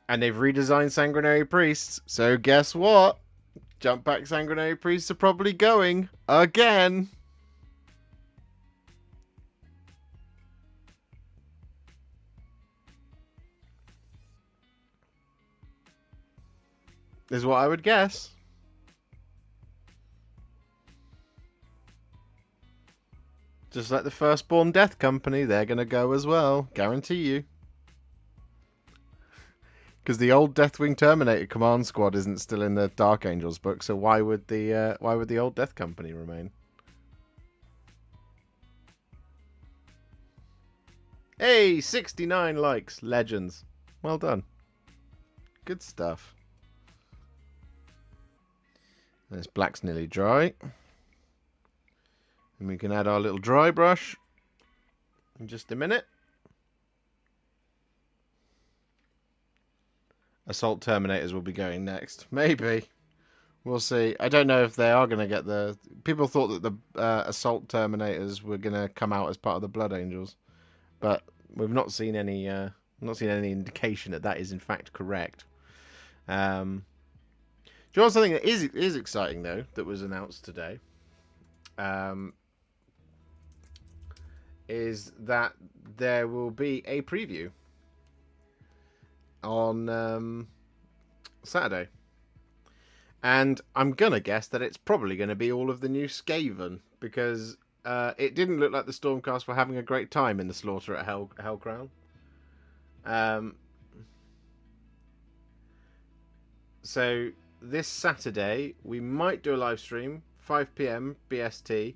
And they've redesigned Sanguinary Priests, so guess what? Jump pack Sanguinary Priests are probably going again. Is what I would guess. Just like the Firstborn Death Company, they're going to go as well. Guarantee you. Because the old Deathwing Terminator Command Squad isn't still in the Dark Angels book, so why would the old Death Company remain? Hey, 69 likes. Legends. Well done. Good stuff. This black's nearly dry. And we can add our little dry brush in just a minute. Assault Terminators will be going next. Maybe. We'll see. I don't know if they are going to get the... People thought that the Assault Terminators were going to come out as part of the Blood Angels. But we've not seen any indication that that is in fact correct. Do you know something that is exciting, though, that was announced today? Is that there will be a preview on Saturday. And I'm going to guess that it's probably going to be all of the new Skaven, because it didn't look like the Stormcast were having a great time in the slaughter at Hellcrown. So this Saturday, we might do a live stream, 5 PM BST,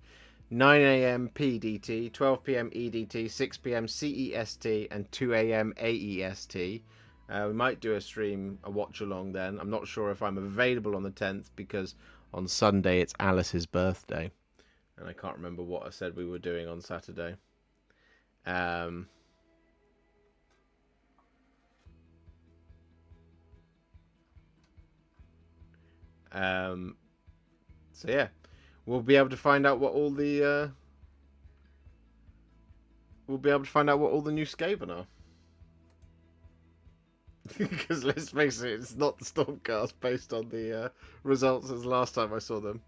9 AM PDT, 12 PM EDT, 6 PM CEST, and 2 AM AEST. We might do a stream, a watch along then. I'm not sure if I'm available on the 10th, because on Sunday it's Alice's birthday. And I can't remember what I said we were doing on Saturday. So yeah, we'll be able to find out what all the new Skaven are. Because let's face it, it's not the Stormcast based on the results as last time I saw them.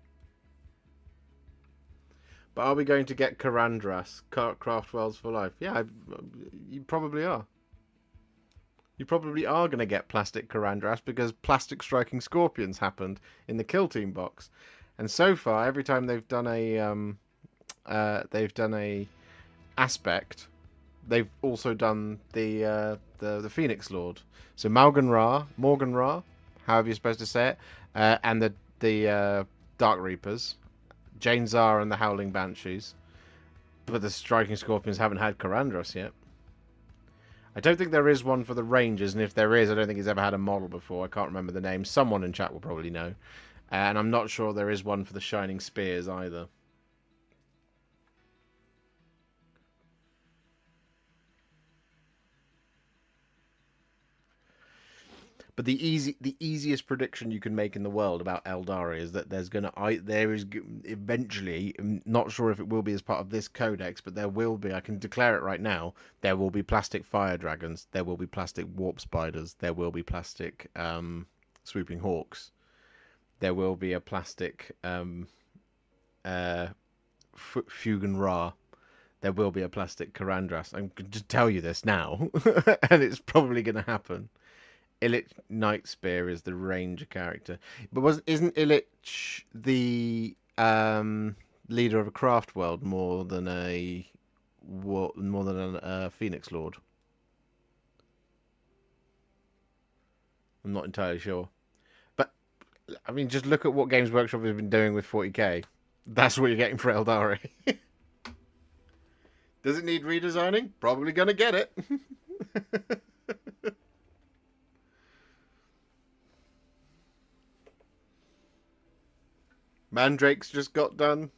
But are we going to get Karandras, Craft Worlds for Life? Yeah, you probably are. You probably are going to get Plastic Karandras, because Plastic Striking Scorpions happened in the Kill Team box. And so far, every time they've done a aspect, they've also done the Phoenix Lord. So Morgan Ra, however you're supposed to say it, and the Dark Reapers, Jane Zar and the Howling Banshees. But the Striking Scorpions haven't had Karandras yet. I don't think there is one for the Rangers, and if there is, I don't think he's ever had a model before. I can't remember the name. Someone in chat will probably know. And I'm not sure there is one for the Shining Spears either. But the easiest prediction you can make in the world about Eldari is that there is eventually, I'm not sure if it will be as part of this codex, but there will be, I can declare it right now, there will be plastic fire dragons, there will be plastic warp spiders, there will be plastic swooping hawks, there will be a plastic Fugan Ra, there will be a plastic Karandras. I'm going to tell you this now, and it's probably going to happen. Illich Nightspear is the ranger character, but isn't Illich the leader of a craft world more than a Phoenix Lord? I'm not entirely sure, but I mean, just look at what Games Workshop has been doing with 40k. That's what you're getting for Eldari. Does it need redesigning? Probably gonna get it. Mandrake's just got done.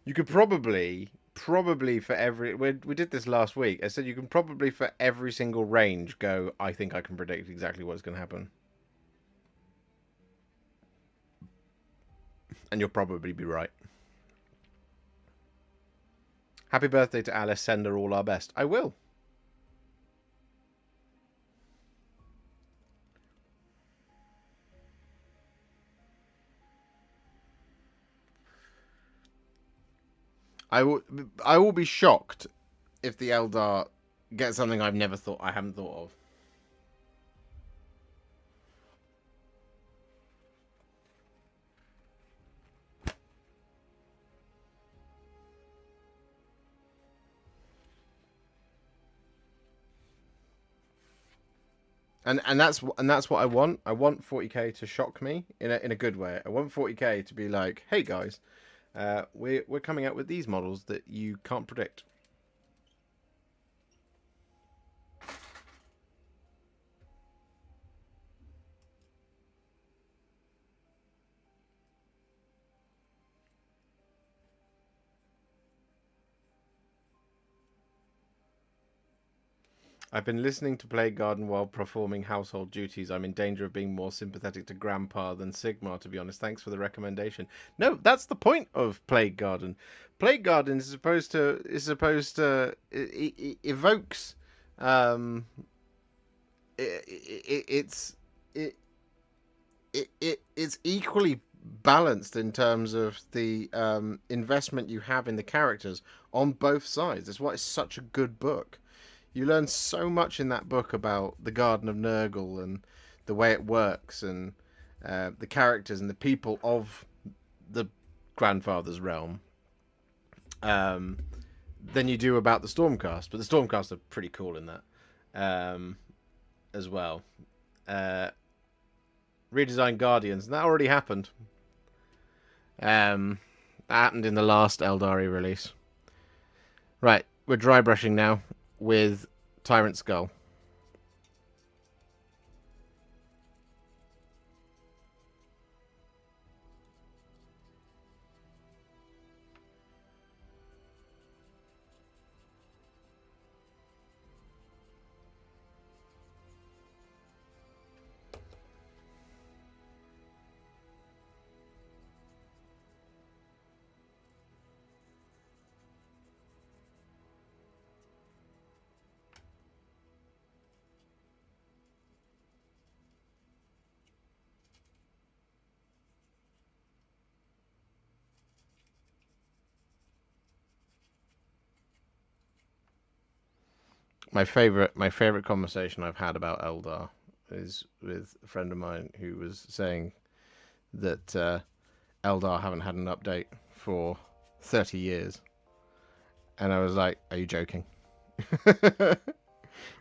You could probably for every... We did this last week. I said you can probably for every single range go, I think I can predict exactly what's going to happen. And you'll probably be right. Happy birthday to Alice. Send her all our best. I will. I will be shocked if the Eldar get something I haven't thought of. And that's what I want. I want 40k to shock me in a good way. I want 40k to be like, hey guys, we're coming out with these models that you can't predict. I've been listening to Plague Garden while performing household duties. I'm in danger of being more sympathetic to Grandpa than Sigmar, to be honest. Thanks for the recommendation. No, that's the point of Plague Garden. Plague Garden is supposed to it evokes it's it's equally balanced in terms of the investment you have in the characters on both sides. That's why it's such a good book. You learn so much in that book about the Garden of Nurgle and the way it works and the characters and the people of the Grandfather's realm than you do about the Stormcast. But the Stormcast are pretty cool in that as well. Redesigned Guardians. And that already happened. That happened in the last Eldari release. Right, we're dry brushing now with Tyrant Skull. My favorite conversation I've had about Eldar is with a friend of mine who was saying that Eldar haven't had an update for 30 years. And I was like, are you joking?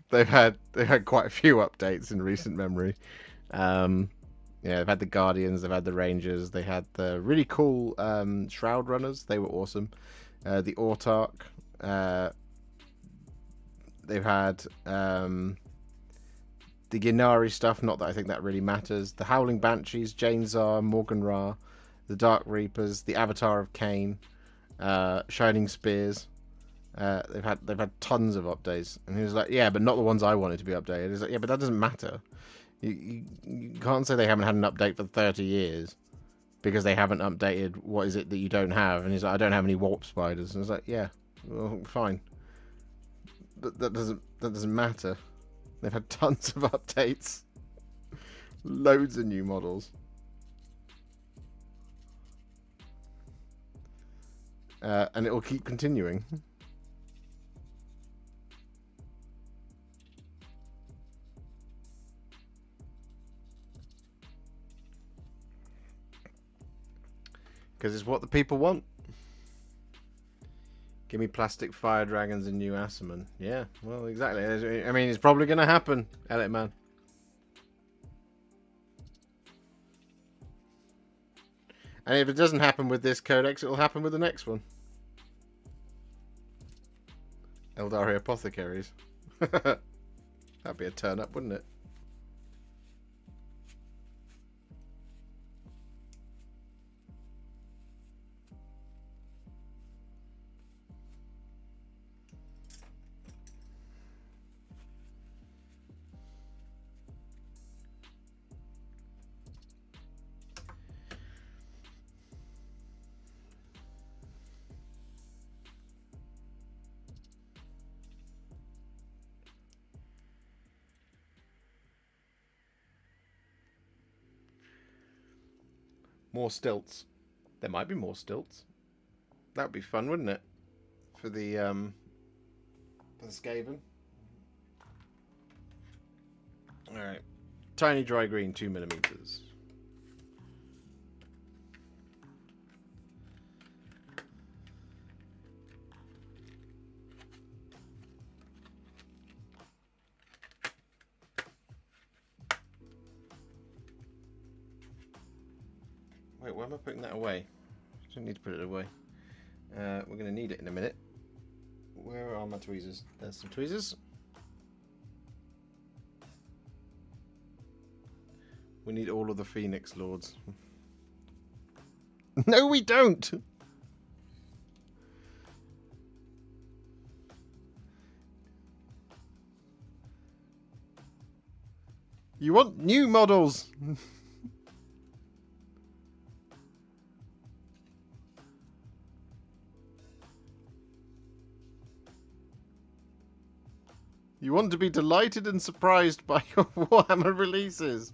they've had quite a few updates in recent memory. Yeah, they've had the Guardians, they've had the Rangers, they had the really cool Shroud Runners. They were awesome. The Autark. They've had the Ynnari stuff, not that I think that really matters. The Howling Banshees, Janezar, Morgan Ra, the Dark Reapers, the Avatar of Cain, Shining Spears. They've had tons of updates, and he was like, "Yeah, but not the ones I wanted to be updated." He's like, "Yeah, but that doesn't matter. You can't say they haven't had an update for 30 years because they haven't updated what is it that you don't have." And he's like, "I don't have any warp spiders." And I was like, "Yeah, well, fine, but that doesn't matter. They've had tons of updates, loads of new models." And it will keep continuing. Because it's what the people want. Give me plastic fire dragons and new Assaman. Yeah, well, exactly. I mean, it's probably going to happen, Elliot Man. And if it doesn't happen with this codex, it'll happen with the next one. Eldari Apothecaries. That'd be a turn up, wouldn't it? More stilts. There might be more stilts. That would be fun, wouldn't it? for the Skaven. Alright. Tiny dry green, 2mm. Wait, why am I putting that away? I don't need to put it away. We're going to need it in a minute. Where are my tweezers? There's some tweezers. We need all of the Phoenix Lords. No, we don't! You want new models! You want to be delighted and surprised by your Warhammer releases.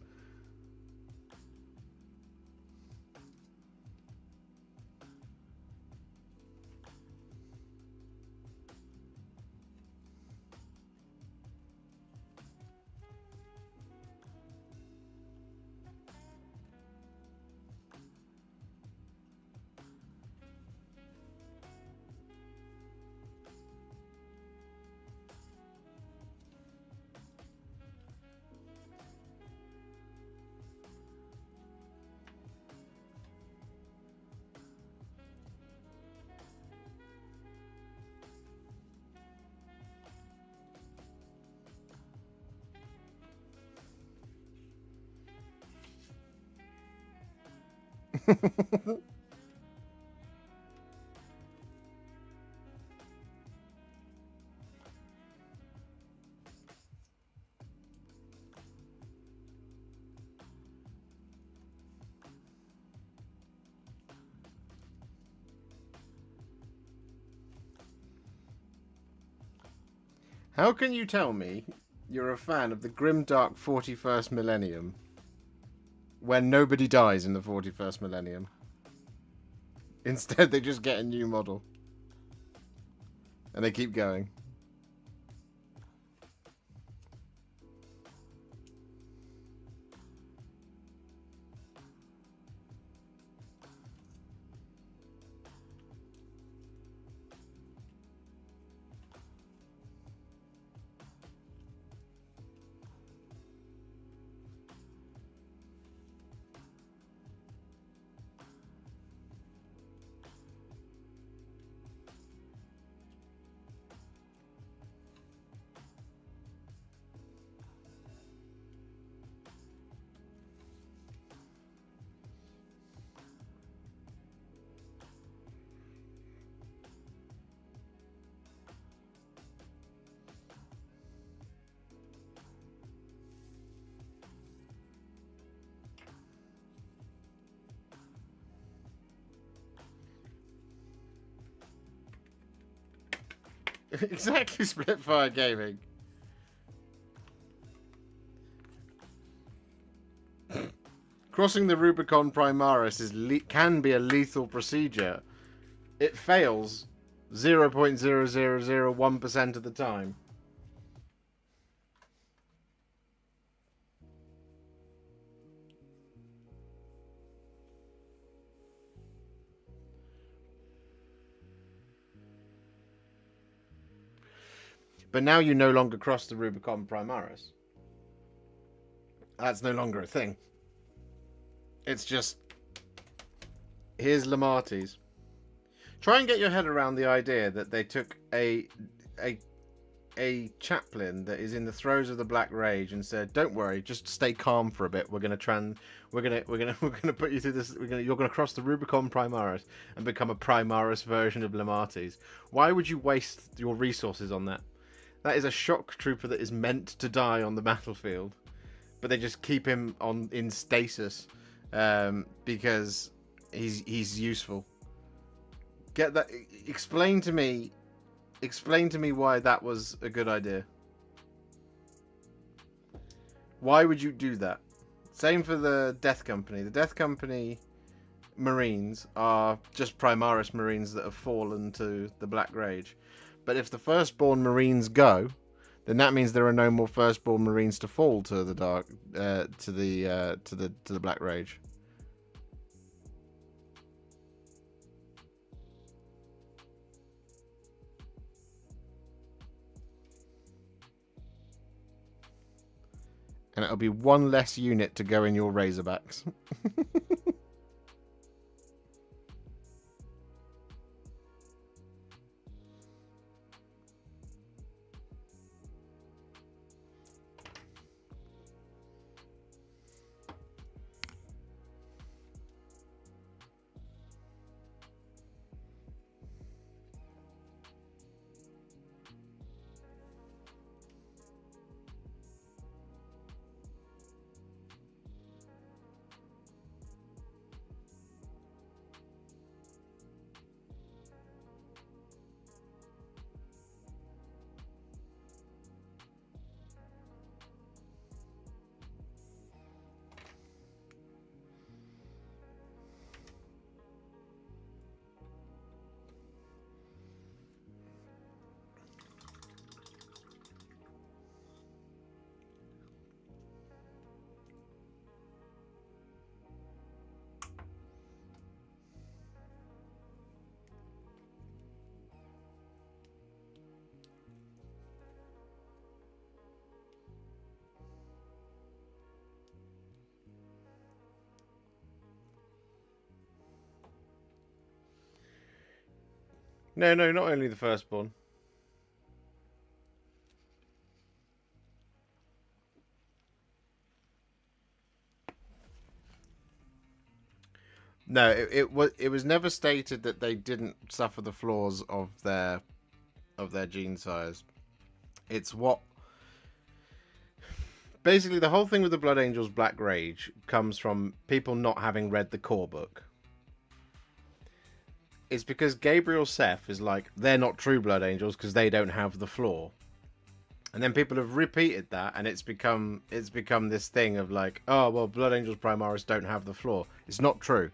How can you tell me you're a fan of the grimdark 41st millennium when nobody dies in the 41st millennium? Instead, they just get a new model. And they keep going. Exactly, Splitfire Gaming. Crossing the Rubicon Primaris can be a lethal procedure. It fails 0.0001% of the time. But now you no longer cross the Rubicon Primaris. That's no longer a thing. It's just, here's Lamartis. Try and get your head around the idea that they took a chaplain that is in the throes of the Black Rage and said, "Don't worry, just stay calm for a bit. We're gonna put you through this. You're gonna cross the Rubicon Primaris and become a Primaris version of Lamartis." Why would you waste your resources on that? That is a shock trooper that is meant to die on the battlefield, but they just keep him in stasis because he's useful. Get that? Explain to me why that was a good idea. Why would you do that? Same for the Death Company. The Death Company Marines are just Primaris Marines that have fallen to the Black Rage. But if the Firstborn Marines go, then that means there are no more Firstborn Marines to fall to the to the Black Rage. And it'll be one less unit to go in your Razorbacks. No, not only the Firstborn. No, it was never stated that they didn't suffer the flaws of their gene sires. It's what basically the whole thing with the Blood Angels Black Rage comes from people not having read the core book. It's because Gabriel Seth is like, they're not true Blood Angels because they don't have the flaw. And then people have repeated that, and it's become this thing of like, oh, well, Blood Angels Primaris don't have the flaw. It's not true.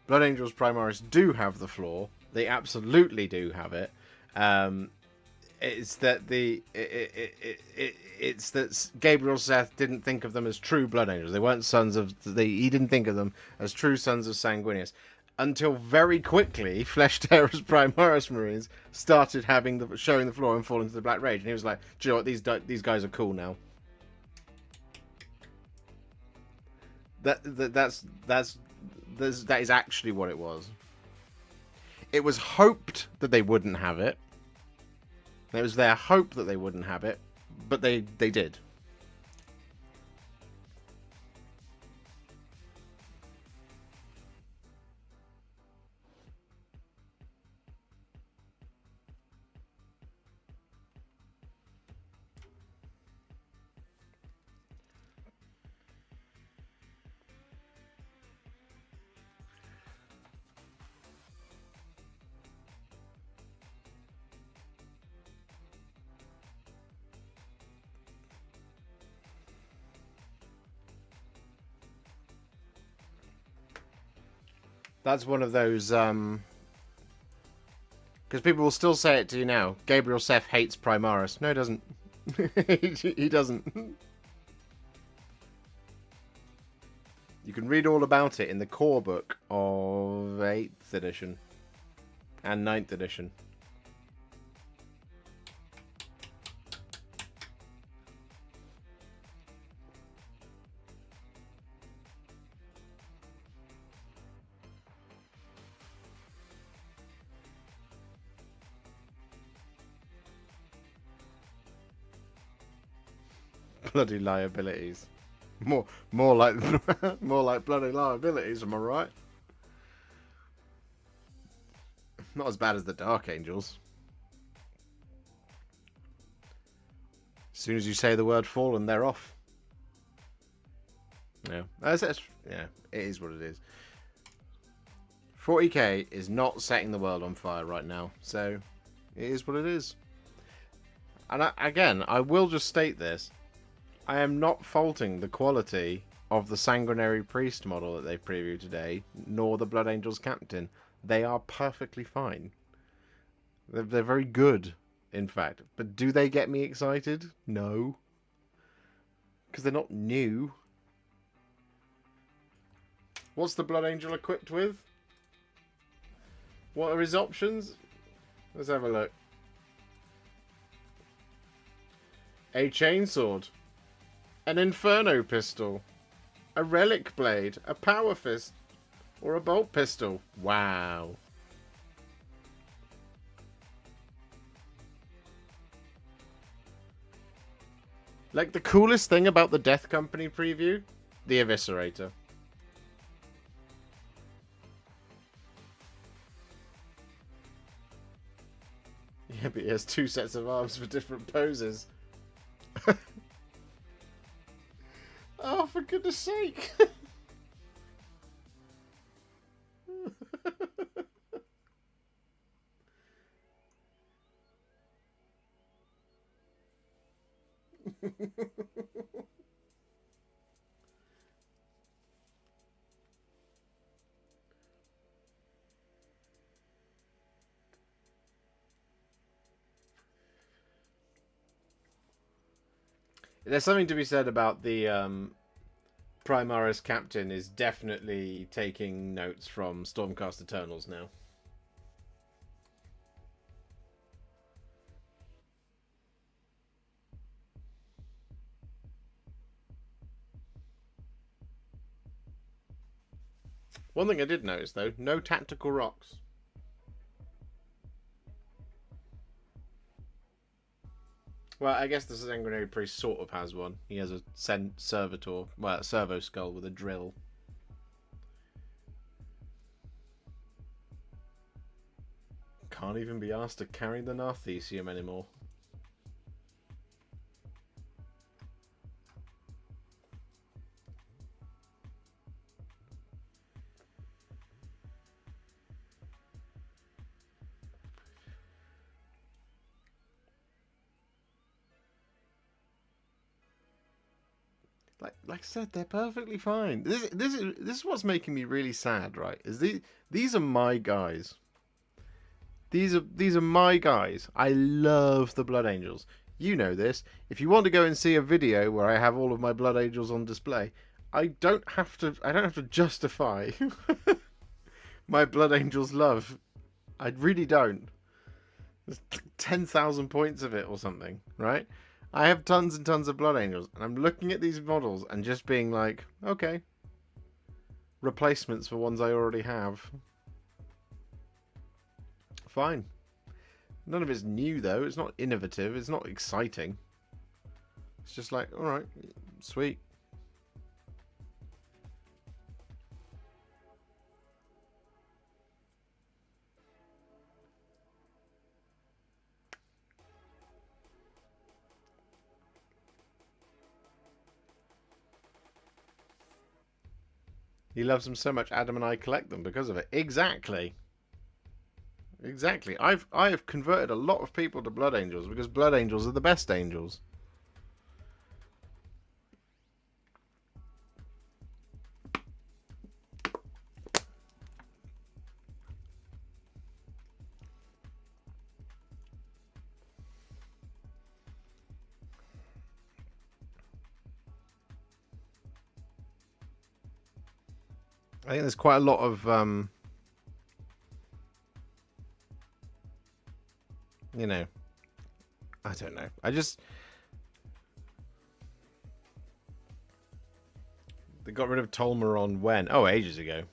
Blood Angels Primaris do have the flaw. They absolutely do have it. It's that it's that Gabriel Seth didn't think of them as true Blood Angels. They weren't sons of... He didn't think of them as true sons of Sanguinius. Until very quickly, Flesh Tearers Primaris Marines started showing the flaw and falling to the Black Rage, and he was like, "Do you know what? These guys are cool now." That is actually what it was. It was hoped that they wouldn't have it. It was their hope that they wouldn't have it, but they did. That's one of those, because people will still say it to you now. Gabriel Seth hates Primaris. No, he doesn't. He doesn't. You can read all about it in the core book of 8th edition and 9th edition. Bloody liabilities. More like more like bloody liabilities, am I right? Not as bad as the Dark Angels. As soon as you say the word fallen, they're off. Yeah. Yeah, it is what it is. 40k is not setting the world on fire right now, so it is what it is. And again, I will just state this. I am not faulting the quality of the Sanguinary Priest model that they've previewed today, nor the Blood Angels Captain. They are perfectly fine. They're very good, in fact. But do they get me excited? No. Because they're not new. What's the Blood Angel equipped with? What are his options? Let's have a look. A chainsword. An Inferno pistol. A relic blade. A power fist. Or a bolt pistol. Wow. Like, the coolest thing about the Death Company preview? The Eviscerator. Yeah, but he has 2 sets of arms for different poses. Oh, for goodness sake. There's something to be said about the Primaris Captain is definitely taking notes from Stormcast Eternals now. One thing I did notice, though, no tactical rocks. Well, I guess the Sanguinary Priest sort of has one. He has a Servitor, well, a Servo Skull with a drill. Can't even be asked to carry the Narthesium anymore. Like I said, they're perfectly fine. This is what's making me really sad, right? Is these are my guys. These are my guys. I love the Blood Angels. You know this. If you want to go and see a video where I have all of my Blood Angels on display, I don't have to justify my Blood Angels love. I really don't. There's 10,000 points of it or something, right? I have tons and tons of Blood Angels, and I'm looking at these models and just being like, okay. Replacements for ones I already have. Fine. None of it's new, though. It's not innovative. It's not exciting. It's just like, alright, sweet. He loves them so much, Adam and I collect them because of it. Exactly. Exactly. I have converted a lot of people to Blood Angels because Blood Angels are the best angels. I think there's quite a lot of you know, I don't know. They got rid of Tolmeron when? Oh, ages ago.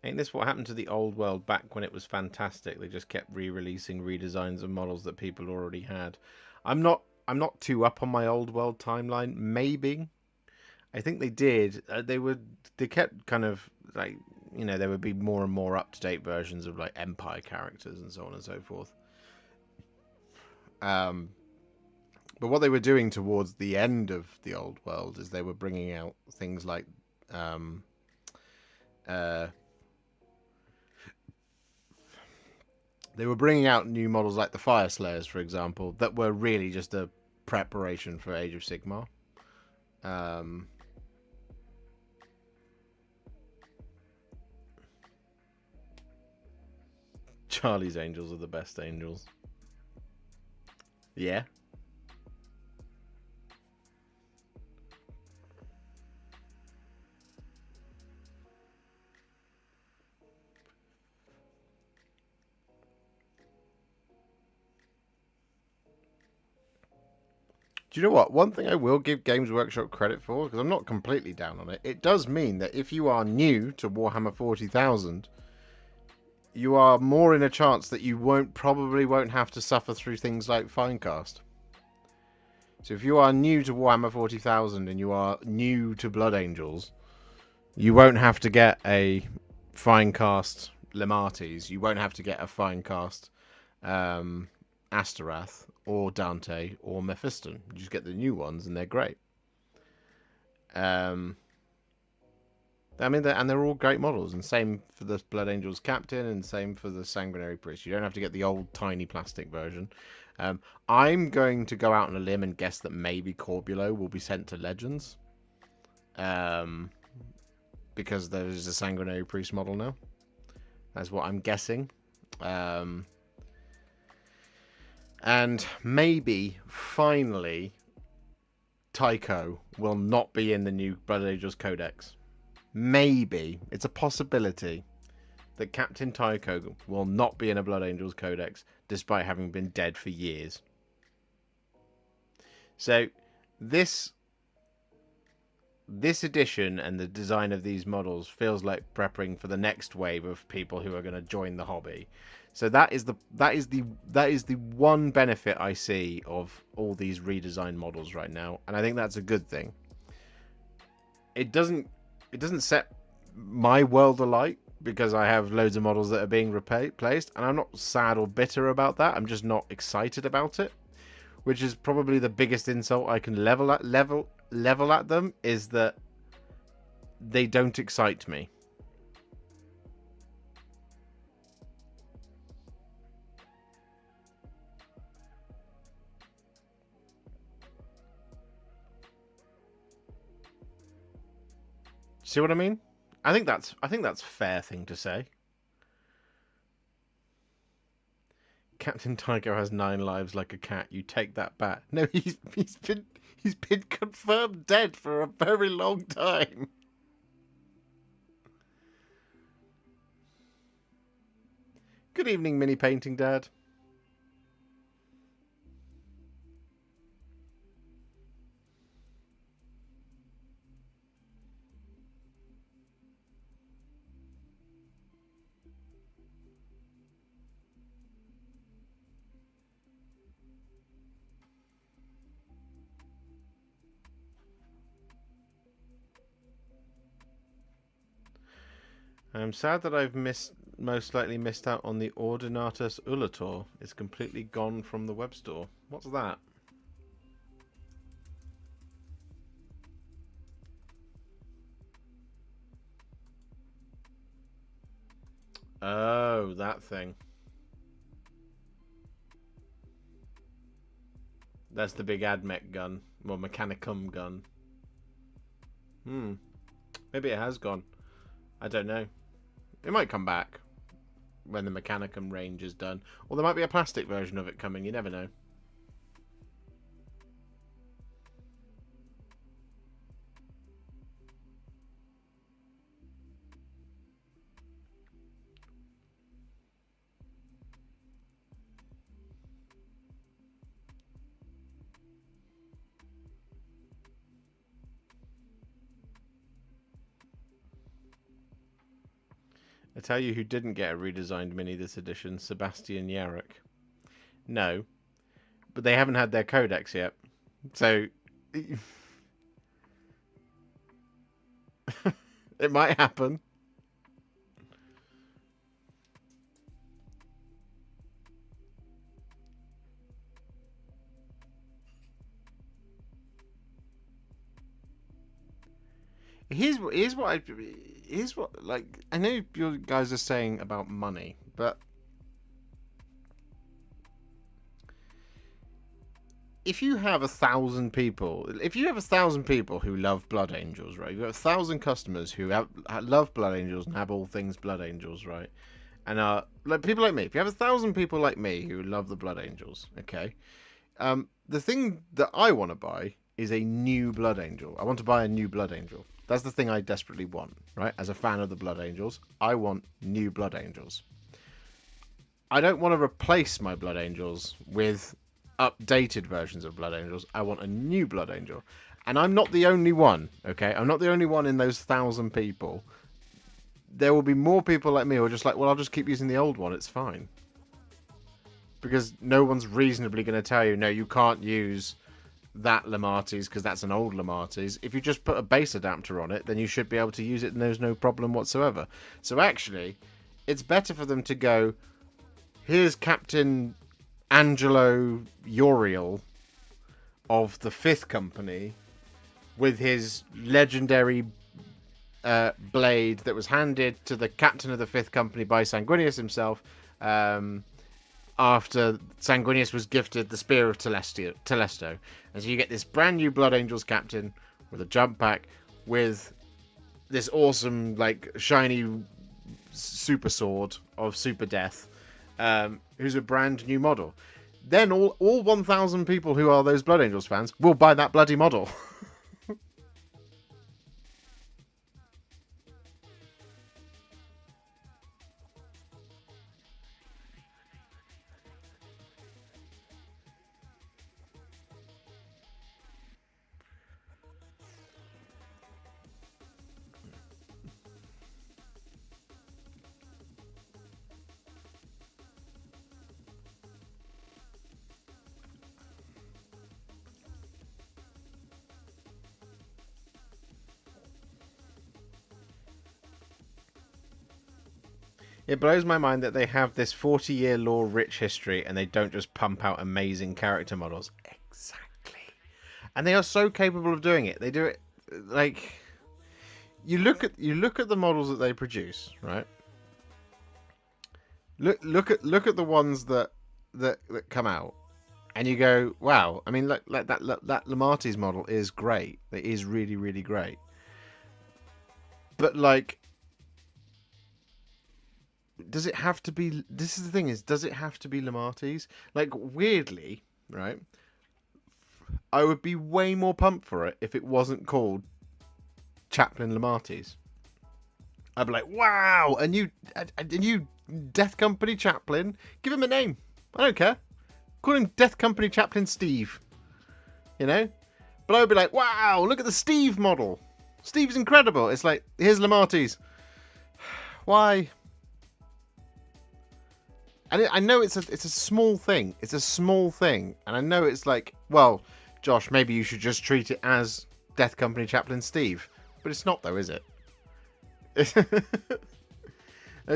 Ain't this what happened to the old world back when it was fantastic? They just kept re-releasing redesigns of models that people already had. I'm not too up on my old world timeline. Maybe. I think they did. They kept kind of like, you know, there would be more and more up-to-date versions of like Empire characters and so on and so forth. But what they were doing towards the end of the old world is they were bringing out things like They were bringing out new models like the Fire Slayers, for example, that were really just a preparation for Age of Sigmar. Charlie's Angels are the best angels. Yeah. Do you know what? One thing I will give Games Workshop credit for, because I'm not completely down on it, it does mean that if you are new to Warhammer 40,000, you are more in a chance that you probably won't have to suffer through things like Finecast. So if you are new to Warhammer 40,000 and you are new to Blood Angels, you won't have to get a Finecast Lematis. You won't have to get a Finecast Asterath or Dante or Mephiston. You just get the new ones and they're great. I mean, they're all great models, and same for the Blood Angels Captain, and same for the Sanguinary Priest. You don't have to get the old tiny plastic version. I'm going to go out on a limb and guess that maybe Corbulo will be sent to Legends, because there is a Sanguinary Priest model now. That's what I'm guessing. And maybe, finally, Tycho will not be in the new Blood Angels Codex. Maybe. It's a possibility that Captain Tycho will not be in a Blood Angels Codex, despite having been dead for years. So, this edition and the design of these models feels like prepping for the next wave of people who are going to join the hobby. So that is the one benefit I see of all these redesigned models right now, and I think that's a good thing. It doesn't set my world alight because I have loads of models that are being replaced, and I'm not sad or bitter about that. I'm just not excited about it, which is probably the biggest insult I can level at them, is that they don't excite me. See what I mean? I think that's a fair thing to say. Captain Tycho has 9 lives like a cat. You take that back. No, he's been confirmed dead for a very long time. Good evening, Mini Painting Dad. I'm sad that I've most likely missed out on the Ordinatus Ulator. It's completely gone from the web store. What's that? Oh, that thing. That's the big AdMech gun. Well, Mechanicum gun. Maybe it has gone. I don't know. It might come back when the Mechanicum range is done. Or there might be a plastic version of it coming. You never know. I tell you who didn't get a redesigned mini this edition, Sebastian Yarrick. No, but they haven't had their codex yet. So it might happen. Here's what like, I know you guys are saying about money, but if you have 1,000 people, if you have 1,000 people who love Blood Angels, right? You've got 1,000 customers who love Blood Angels and have all things Blood Angels, right? And like people like me. If you have 1,000 people like me who love the Blood Angels, okay. The thing that I want to buy is a new Blood Angel. I want to buy a new Blood Angel. That's the thing I desperately want, right? As a fan of the Blood Angels, I want new Blood Angels. I don't want to replace my Blood Angels with updated versions of Blood Angels. I want a new Blood Angel. And I'm not the only one, okay? I'm not the only one in those 1,000 people. There will be more people like me who are just like, well, I'll just keep using the old one. It's fine. Because no one's reasonably going to tell you, no, you can't use that Lematis because that's an old Lematis. If you just put a base adapter on it, then you should be able to use it and there's no problem whatsoever. So actually, it's better for them to go, here's Captain Angelo Uriel of the 5th Company with his legendary blade that was handed to the captain of the 5th Company by Sanguinius himself after Sanguinius was gifted the Spear of Telesto. And so you get this brand new Blood Angels captain with a jump pack with this awesome, like, shiny super sword of super death, who's a brand new model. Then all 1,000 people who are those Blood Angels fans will buy that bloody model. It blows my mind that they have this 40-year lore rich history and they don't just pump out amazing character models. Exactly. And they are so capable of doing it. They do it like you look at the models that they produce, right? Look at the ones that come out and you go, wow. I mean, look, like that Lematis model is great. It is really, really great. But like, does it have to be? This is the thing: does it have to be Lematis? Like, weirdly, right? I would be way more pumped for it if it wasn't called Chaplain Lematis. I'd be like, wow, a new Death Company Chaplain. Give him a name. I don't care. Call him Death Company Chaplain Steve. You know? But I would be like, wow, look at the Steve model. Steve's incredible. It's like, here's Lematis. Why? And I know it's a small thing. It's a small thing. And I know it's like, well, Josh, maybe you should just treat it as Death Company Chaplain Steve. But it's not, though, is it? Thanks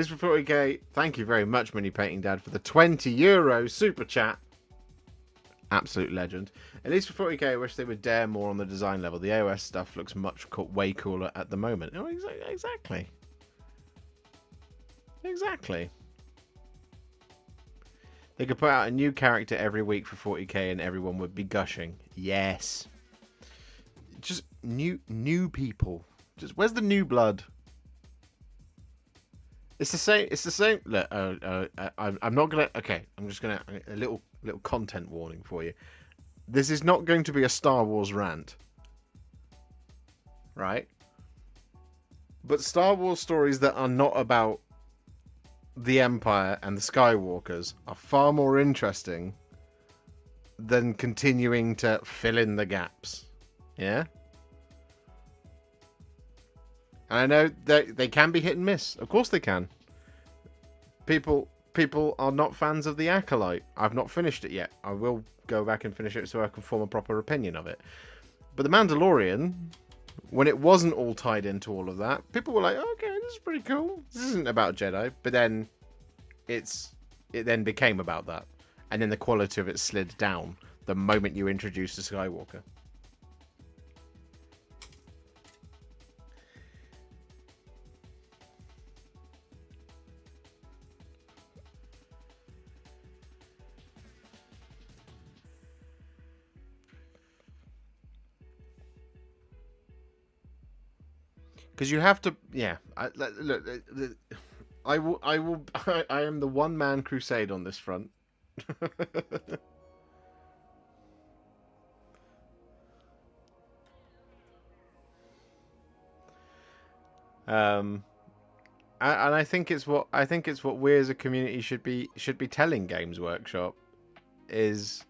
for 40k. Thank you very much, Mini Painting Dad, for the €20 super chat. Absolute legend. At least for 40k, I wish they would dare more on the design level. The AOS stuff looks way cooler at the moment. Oh, exactly. Exactly. They could put out a new character every week for 40k and everyone would be gushing. Yes. Just new people. Just where's the new blood? It's the same. It's the same. Look, I'm not gonna. Okay, I'm just gonna a little content warning for you. This is not going to be a Star Wars rant, right? But Star Wars stories that are not about the Empire and the Skywalkers are far more interesting than continuing to fill in the gaps. Yeah? And I know they can be hit and miss. Of course they can. People are not fans of the Acolyte. I've not finished it yet. I will go back and finish it so I can form a proper opinion of it. But The Mandalorian, when it wasn't all tied into all of that, people were like, okay, this is pretty cool. This isn't about Jedi. But then it then became about that. And then the quality of it slid down the moment you introduced a Skywalker. Because you have to, yeah. Look, I will, I am the one man crusade on this front. um, and I think it's what we as a community should be telling Games Workshop is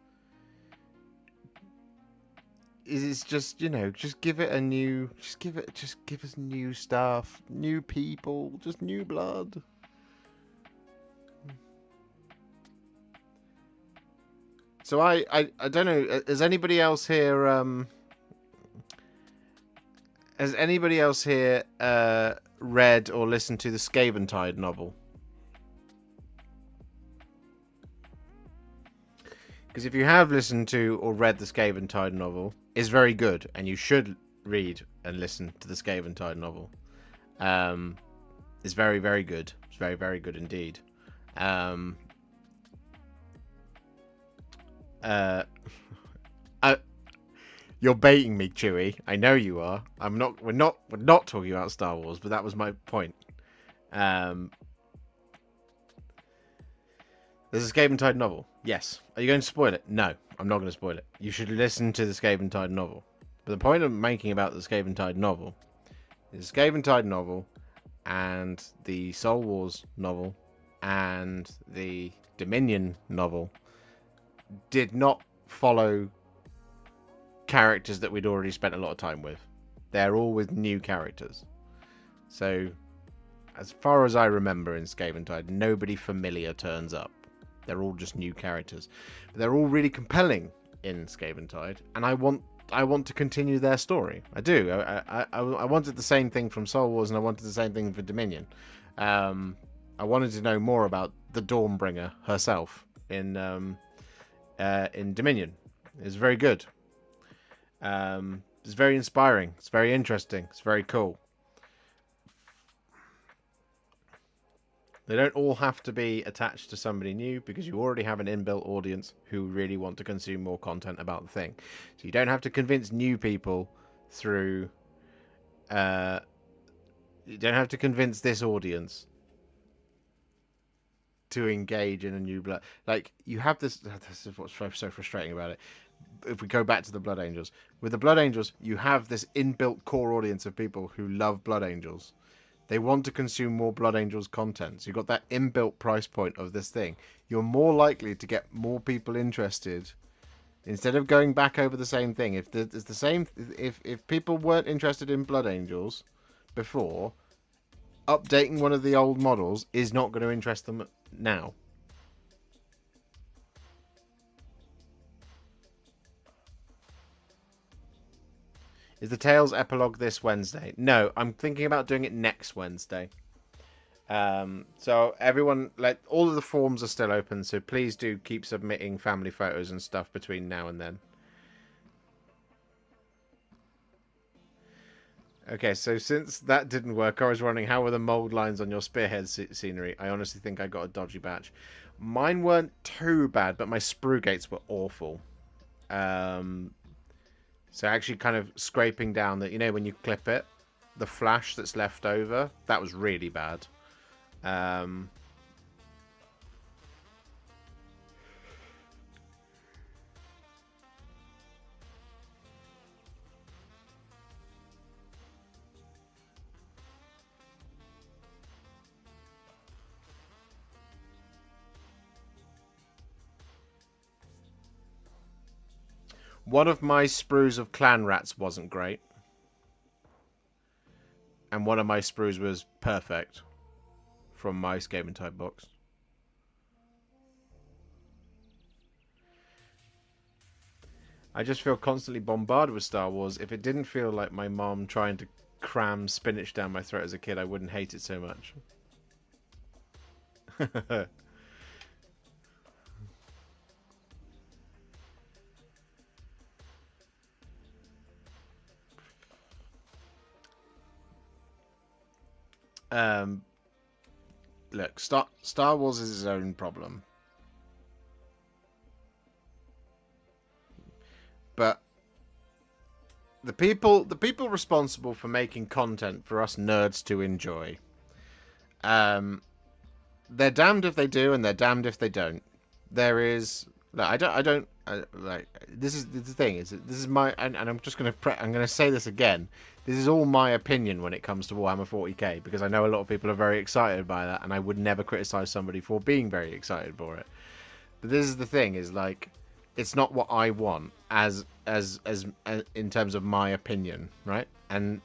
it's just, you know, just give it a new, just give us new stuff, new people, just new blood. So I don't know, has anybody else here read or listened to the Scaventide novel? Because if you have listened to or read the Scaventide novel, it's very good, and you should read and listen to the Scaventide novel. It's very, very good. It's very, very good indeed. You're baiting me, Chewie. I know you are. I'm not. We're not talking about Star Wars, but that was my point. There's a Scaventide novel. Yes. Are you going to spoil it? No, I'm not going to spoil it. You should listen to the Scaventide novel. But the point I'm making about the Scaventide novel is the Scaventide novel and the Soul Wars novel and the Dominion novel did not follow characters that we'd already spent a lot of time with. They're all with new characters. So, as far as I remember in Scaventide, nobody familiar turns up. They're all just new characters. But they're all really compelling in Scaventide, and I want to continue their story. I do. I wanted the same thing from Soul Wars, and I wanted the same thing for Dominion. I wanted to know more about the Dawnbringer herself in Dominion. It's very good. It's very inspiring. It's very interesting. It's very cool. They don't all have to be attached to somebody new because you already have an inbuilt audience who really want to consume more content about the thing. So you don't have to convince new people through... you don't have to convince this audience to engage in a new blood. Like, you have this... This is what's so frustrating about it. If we go back to the Blood Angels. With the Blood Angels, you have this inbuilt core audience of people who love Blood Angels. They want to consume more Blood Angels content. So you've got that inbuilt price point of this thing. You're more likely to get more people interested instead of going back over the same thing. If people weren't interested in Blood Angels before, updating one of the old models is not going to interest them now. Is the Tales epilogue this Wednesday? No, I'm thinking about doing it next Wednesday. So everyone, like, all of the forms are still open, so please do keep submitting family photos and stuff between now and then. Okay, so since that didn't work, I was wondering how were the mold lines on your spearhead scenery. I honestly think I got a dodgy batch. Mine weren't too bad, but my sprue gates were awful. So actually kind of scraping down that, you know, when you clip it, the flash that's left over, that was really bad. One of my sprues of Clan Rats wasn't great. And one of my sprues was perfect from my Scaventide box. I just feel constantly bombarded with Star Wars. If it didn't feel like my mom trying to cram spinach down my throat as a kid, I wouldn't hate it so much. Look, Star Wars is its own problem. But the people responsible for making content for us nerds to enjoy, they're damned if they do and they're damned if they don't. There is like like this is the thing is this is my and I'm just I'm gonna say this again. This is all my opinion when it comes to Warhammer 40k because I know a lot of people are very excited by that, and I would never criticize somebody for being very excited for it. But this is the thing is like it's not what I want as in terms of my opinion, right? And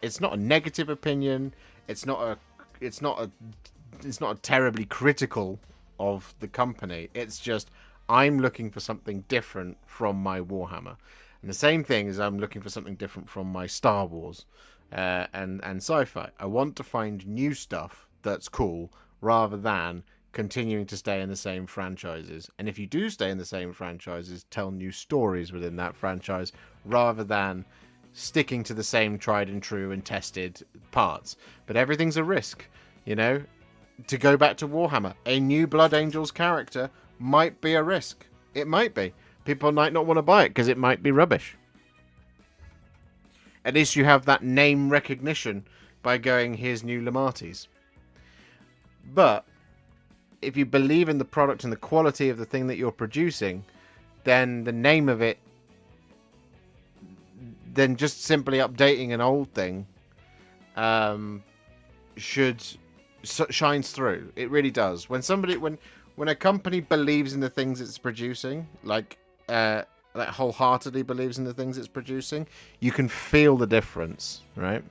it's not a negative opinion. It's not a terribly critical of the company. It's just I'm looking for something different from my Warhammer, and the same thing is I'm looking for something different from my Star Wars and sci-fi. I want to find new stuff that's cool rather than continuing to stay in the same franchises. And if you do stay in the same franchises, tell new stories within that franchise rather than sticking to the same tried and true and tested parts. But everything's a risk, you know. To go back to Warhammer, a new Blood Angels character might be a risk. It might be. People might not want to buy it because it might be rubbish. At least you have that name recognition by going, here's new Lamatis. But if you believe in the product and the quality of the thing that you're producing, then the name of it, then just simply updating an old thing shines through. It really does. When a company believes in the things it's producing, like wholeheartedly believes in the things it's producing, you can feel the difference, right?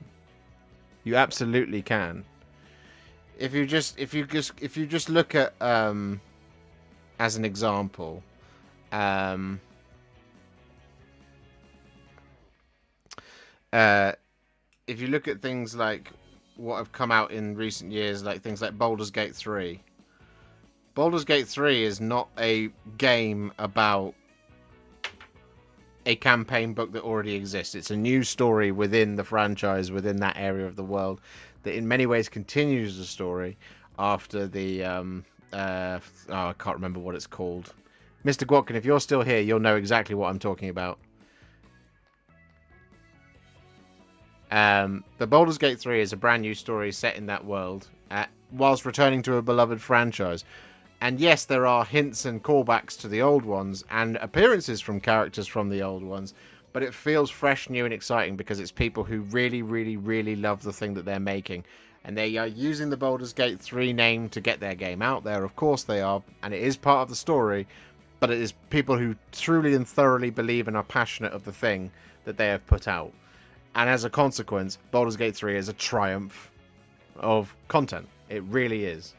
You absolutely can. If you just look at as an example, if you look at things like what have come out in recent years, like things like Baldur's Gate 3. Baldur's Gate 3 is not a game about a campaign book that already exists. It's a new story within the franchise, within that area of the world, that in many ways continues the story after the I can't remember what it's called. Mr. Gwatkin, if you're still here, you'll know exactly what I'm talking about. The Baldur's Gate 3 is a brand new story set in that world, whilst returning to a beloved franchise. And yes, there are hints and callbacks to the old ones, and appearances from characters from the old ones, but it feels fresh, new, and exciting because it's people who really, really, really love the thing that they're making. And they are using the Baldur's Gate 3 name to get their game out there. Of course they are, and it is part of the story, but it is people who truly and thoroughly believe and are passionate of the thing that they have put out. And as a consequence, Baldur's Gate 3 is a triumph of content. It really is.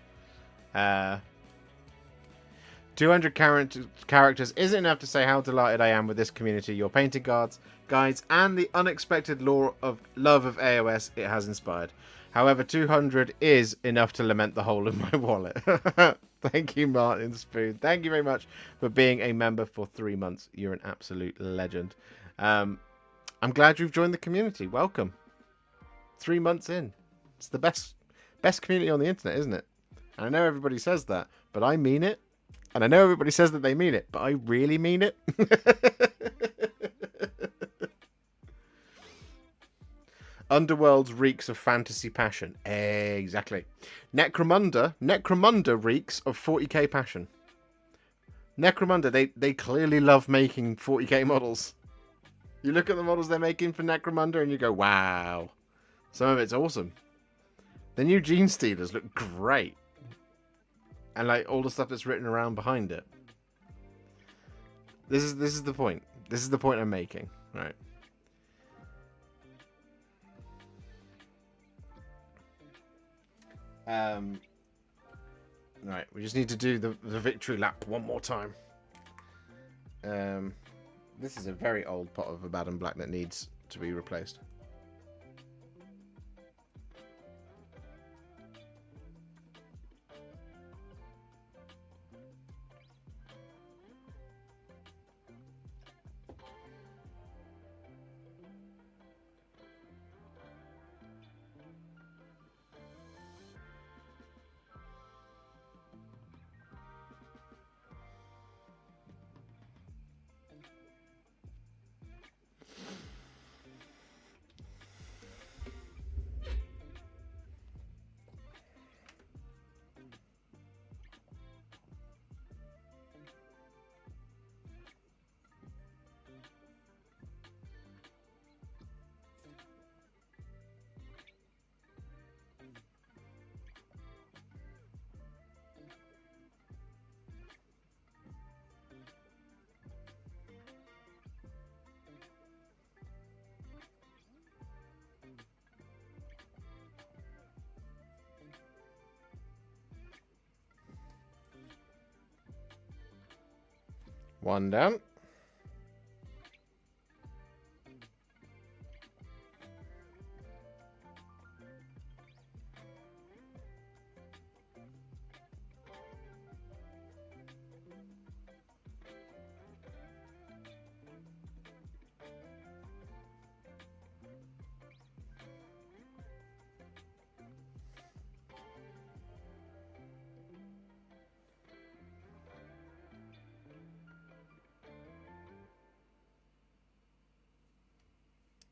200 characters isn't enough to say how delighted I am with this community, your painting guides, and the unexpected love of AOS it has inspired. However, 200 is enough to lament the hole in my wallet. Thank you, Martin Spoon. Thank you very much for being a member for 3 months. You're an absolute legend. I'm glad you've joined the community. Welcome. 3 months in. It's the best community on the internet, isn't it? And I know everybody says that, but I mean it. And I know everybody says that they mean it, but I really mean it. Underworld's reeks of fantasy passion. Exactly. Necromunda reeks of 40k passion. Necromunda, they clearly love making 40k models. You look at the models they're making for Necromunda and you go, wow. Some of it's awesome. The new Gene Stealers look great. And like all the stuff that's written around behind it. This is the point. This is the point I'm making. Right. Right, we just need to do the victory lap one more time. This is a very old pot of Abaddon Black that needs to be replaced. One down.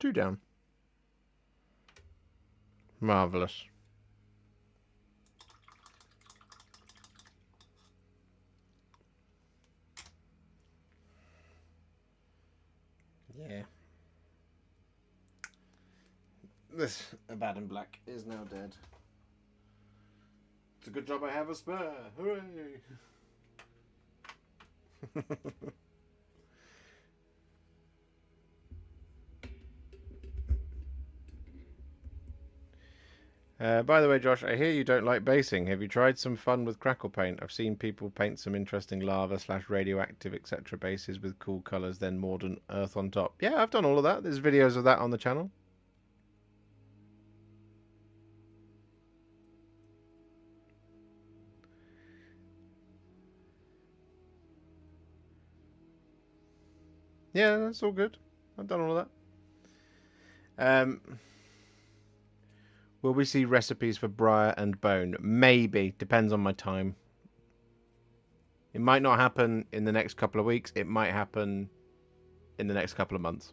Two down. Marvellous. Yeah. This Abaddon Black is now dead. It's a good job I have a spare. Hooray! By the way, Josh, I hear you don't like basing. Have you tried some fun with crackle paint? I've seen people paint some interesting lava / radioactive etc. bases with cool colours, then modern earth on top. Yeah, I've done all of that. There's videos of that on the channel. Yeah, that's all good. I've done all of that. Will we see recipes for Briar and Bone? Maybe. Depends on my time. It might not happen in the next couple of weeks. It might happen in the next couple of months.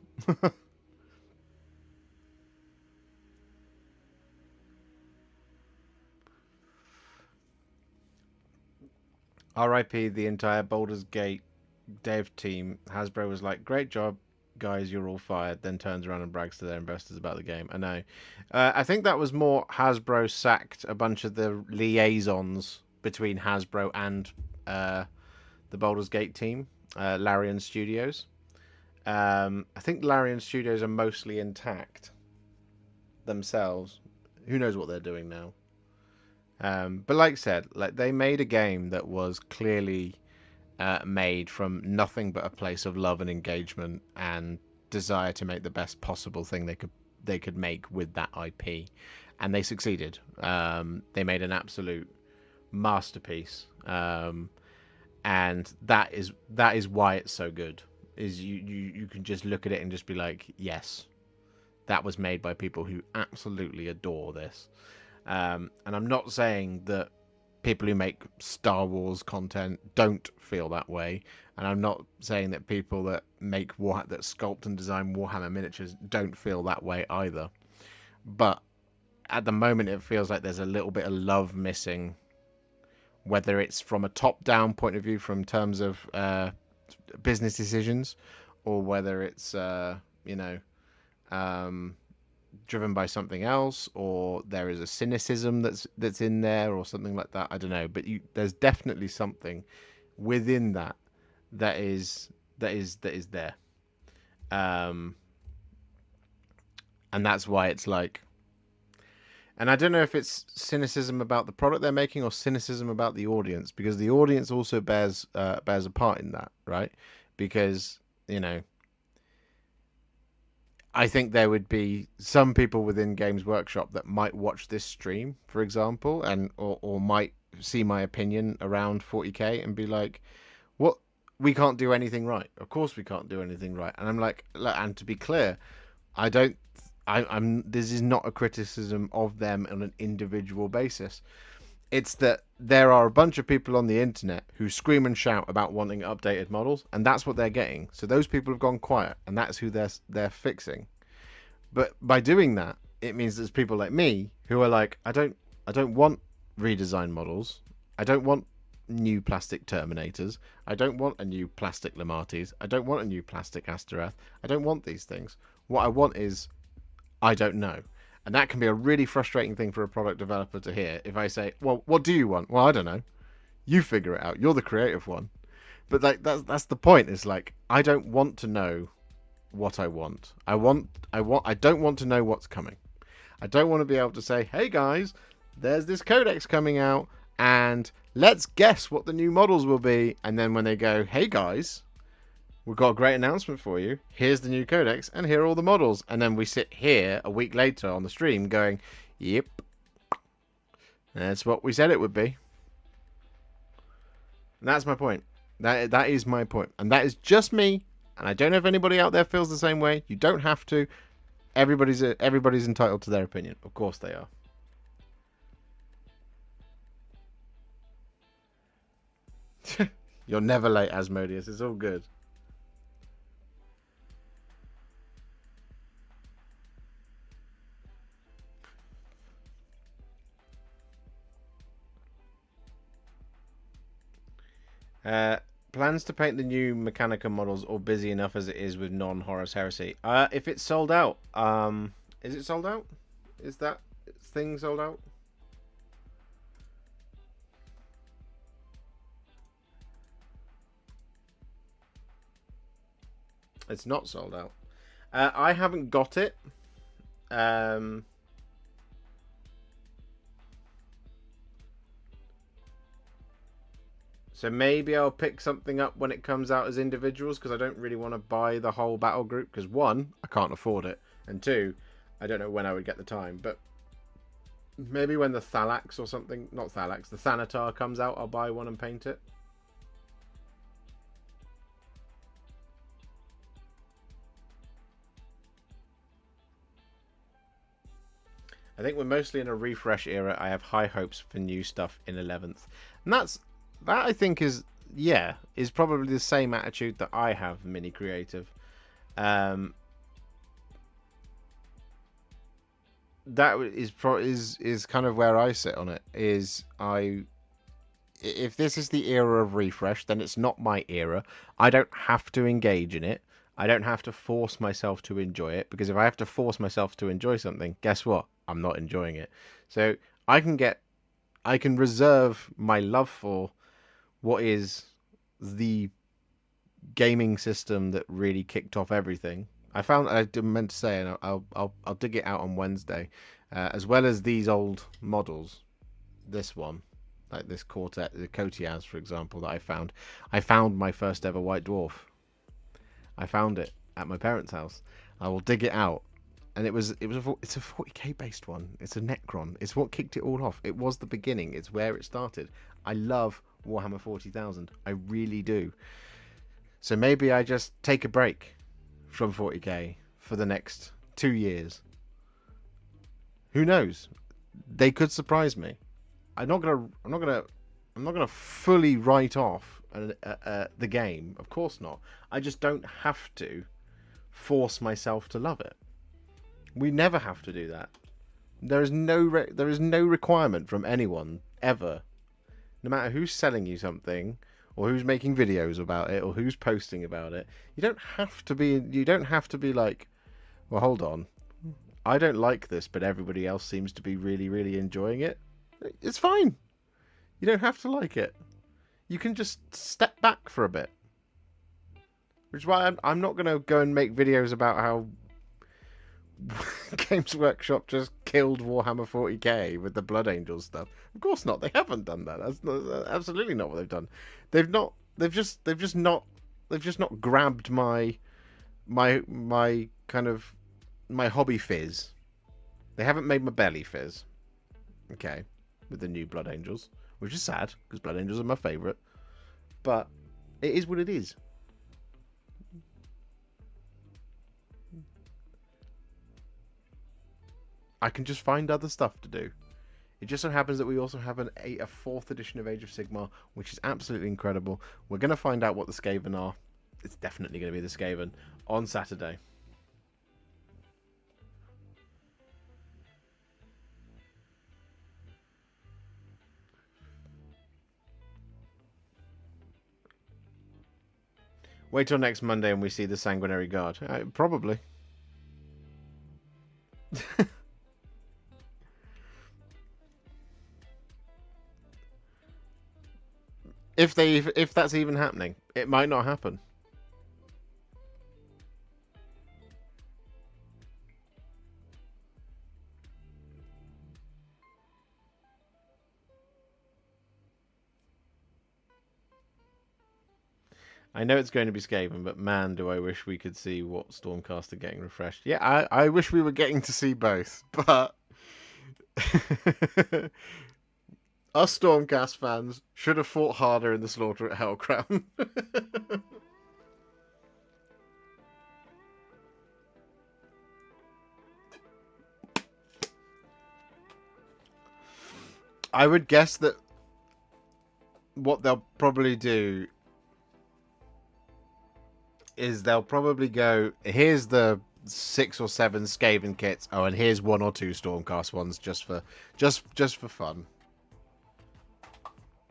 RIP the entire Baldur's Gate dev team. Hasbro was like, great job, guys, you're all fired, then turns around and brags to their investors about the game. I know. I think that was more Hasbro sacked a bunch of the liaisons between Hasbro and the Baldur's Gate team, Larian Studios. I think Larian Studios are mostly intact themselves. Who knows what they're doing now? But like I said, like they made a game that was clearly made from nothing but a place of love and engagement and desire to make the best possible thing they could make with that IP, and they succeeded. They made an absolute masterpiece, and that is why it's so good. Is you can just look at it and just be like, yes, that was made by people who absolutely adore this. And I'm not saying that people who make Star Wars content don't feel that way, and I'm not saying that people that make that sculpt and design Warhammer miniatures don't feel that way either. But at the moment, it feels like there's a little bit of love missing, whether it's from a top-down point of view, from terms of business decisions, or whether it's driven by something else, or there is a cynicism that's in there, or something like that. I don't know, but there's definitely something within that is there, and that's why it's like. And I don't know if it's cynicism about the product they're making or cynicism about the audience, because the audience also bears a part in that, right? Because I think there would be some people within Games Workshop that might watch this stream, for example, and or might see my opinion around 40k and be like, "What? We can't do anything right. Of course we can't do anything right." And I'm like, and to be clear, I'm. This is not a criticism of them on an individual basis. It's that there are a bunch of people on the internet who scream and shout about wanting updated models, and that's what they're getting. So those people have gone quiet, and that's who they're fixing. But by doing that, it means there's people like me who are like, I don't want redesigned models. I don't want new plastic Terminators. I don't want a new plastic Lamatis. I don't want a new plastic Astaroth. I don't want these things. What I want is, I don't know. And that can be a really frustrating thing for a product developer to hear. If I say, well, what do you want? Well, I don't know. You figure it out. You're the creative one. But like that's the point. It's like, I don't want to know what I want. I don't want to know what's coming. I don't want to be able to say, hey guys, there's this codex coming out, and let's guess what the new models will be. And then when they go, hey guys, we've got a great announcement for you. Here's the new codex, and here are all the models. And then we sit here a week later on the stream going, yep, that's what we said it would be. And that's my point. That is my point. And that is just me. And I don't know if anybody out there feels the same way. You don't have to. Everybody's entitled to their opinion. Of course they are. You're never late, Asmodeus. It's all good. Plans to paint the new Mechanica models or busy enough as it is with non-Horus Heresy? If it's sold out, is it sold out? Is that thing sold out? It's not sold out. I haven't got it. So maybe I'll pick something up when it comes out as individuals, because I don't really want to buy the whole battle group, because one, I can't afford it, and two, I don't know when I would get the time. But maybe when the Thalax or something, not Thalax, the Thanatar comes out, I'll buy one and paint it. I think we're mostly in a refresh era. I have high hopes for new stuff in 11th. And that I think is probably the same attitude that I have, Mini Creative. That is kind of where I sit on it. If this is the era of refresh, then it's not my era. I don't have to engage in it. I don't have to force myself to enjoy it, because if I have to force myself to enjoy something, guess what? I'm not enjoying it. So I can reserve my love for what is the gaming system that really kicked off everything. I meant to say, and I'll dig it out on Wednesday, as well as these old models. This one, like this Quartet, the Kotiaz, for example, that I found. I found my first ever White Dwarf. I found it at my parents' house. I will dig it out. And it's a 40k based one. It's a Necron. It's what kicked it all off. It was the beginning. It's where it started. I love Warhammer 40,000. I really do. So maybe I just take a break from 40k for the next 2 years. Who knows? They could surprise me. I'm not gonna fully write off the game. Of course not. I just don't have to force myself to love it. We never have to do that. There is no requirement from anyone ever, no matter who's selling you something, or who's making videos about it, or who's posting about it. You don't have to be like, well, hold on, I don't like this, but everybody else seems to be really, really enjoying it. It's fine. You don't have to like it. You can just step back for a bit. Which is why I'm not going to go and make videos about how Games Workshop just killed Warhammer 40k with the Blood Angels stuff. Of course not. They haven't done that. That's absolutely not what they've done. They've just not grabbed my kind of my hobby fizz. They haven't made my belly fizz. Okay, with the new Blood Angels, which is sad because Blood Angels are my favorite. But it is what it is. I can just find other stuff to do. It just so happens that we also have a 4th edition of Age of Sigmar, which is absolutely incredible. We're going to find out what the Skaven are. It's definitely going to be the Skaven on Saturday. Wait till next Monday and we see the Sanguinary Guard. Probably. If that's even happening, it might not happen. I know it's going to be Skaven, but man, do I wish we could see what Stormcast are getting refreshed. Yeah, I wish we were getting to see both, but us Stormcast fans should have fought harder in the slaughter at Hellcrown. I would guess that what they'll probably do is they'll probably go, here's the 6 or 7 Skaven kits. Oh, and here's 1 or 2 Stormcast ones just for fun.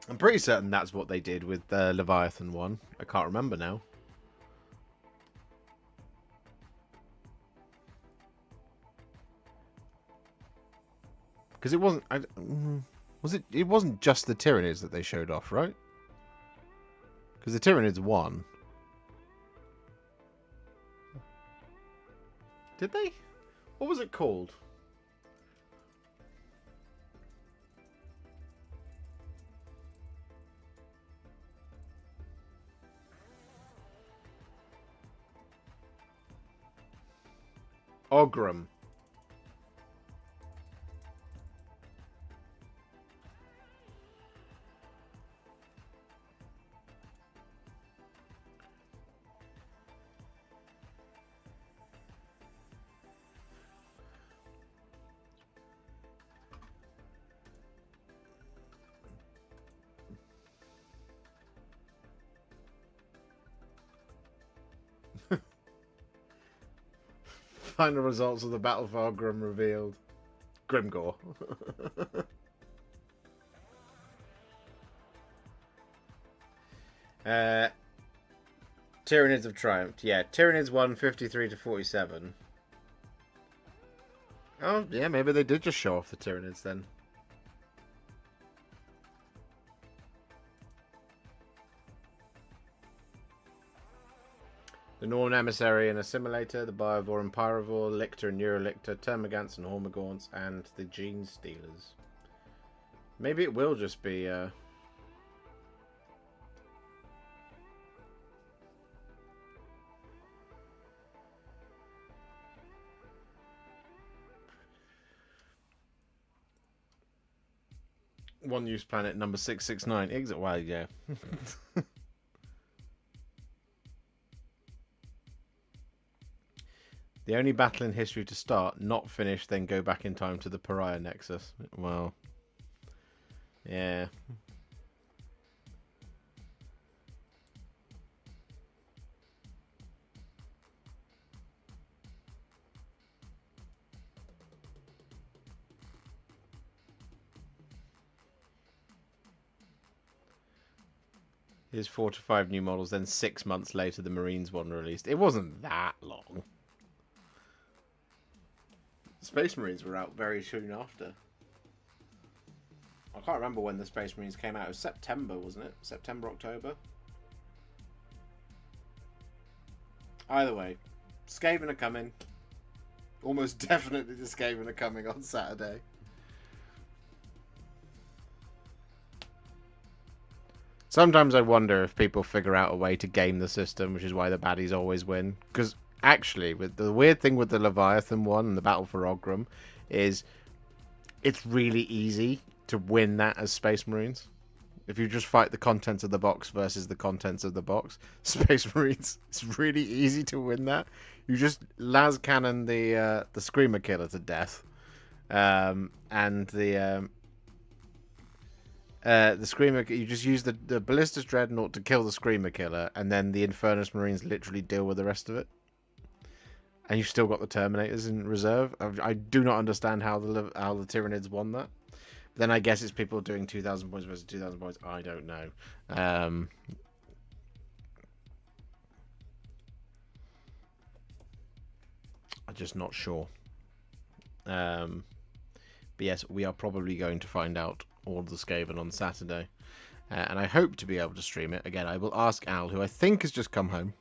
I'm pretty certain that's what they did with the Leviathan one. I can't remember now. Because it wasn't... was it? It wasn't just the Tyranids that they showed off, right? Because the Tyranids won. Did they? What was it called? Ogrim. Final results of the Battle for Ogrim revealed. Grimgore. Tyranids have triumphed. Yeah, Tyranids won 53 to 47. Oh, yeah, maybe they did just show off the Tyranids then. The Norn Emissary and Assimilator, the Biovore and Pyrovore, Lictor and Neurolictor, Termagants and Hormagaunts, and the Gene Stealers. Maybe it will just be... One use planet number 669. Exit. Well, yeah. The only battle in history to start, not finish, then go back in time to the Pariah Nexus. Well, yeah. Here's 4 to 5 new models, then 6 months later the Marines one released. It wasn't that long. Space Marines were out very soon after. I can't remember when the Space Marines came out. It was September, wasn't it? September, October? Either way, Skaven are coming. Almost definitely the Skaven are coming on Saturday. Sometimes I wonder if people figure out a way to game the system, which is why the baddies always win. Because actually, with the weird thing with the Leviathan one and the Battle for Ogrim is it's really easy to win that as Space Marines. If you just fight the contents of the box versus the contents of the box, Space Marines, it's really easy to win that. You just las cannon the Screamer Killer to death, and the Screamer. You just use the Ballistus Dreadnought to kill the Screamer Killer, and then the Infernus Marines literally deal with the rest of it. And you've still got the Terminators in reserve. I do not understand how the Tyranids won that. But then I guess it's people doing 2,000 points versus 2,000 points. I don't know. I'm just not sure. But yes, we are probably going to find out all of the Skaven on Saturday. And I hope to be able to stream it. Again, I will ask Al, who I think has just come home.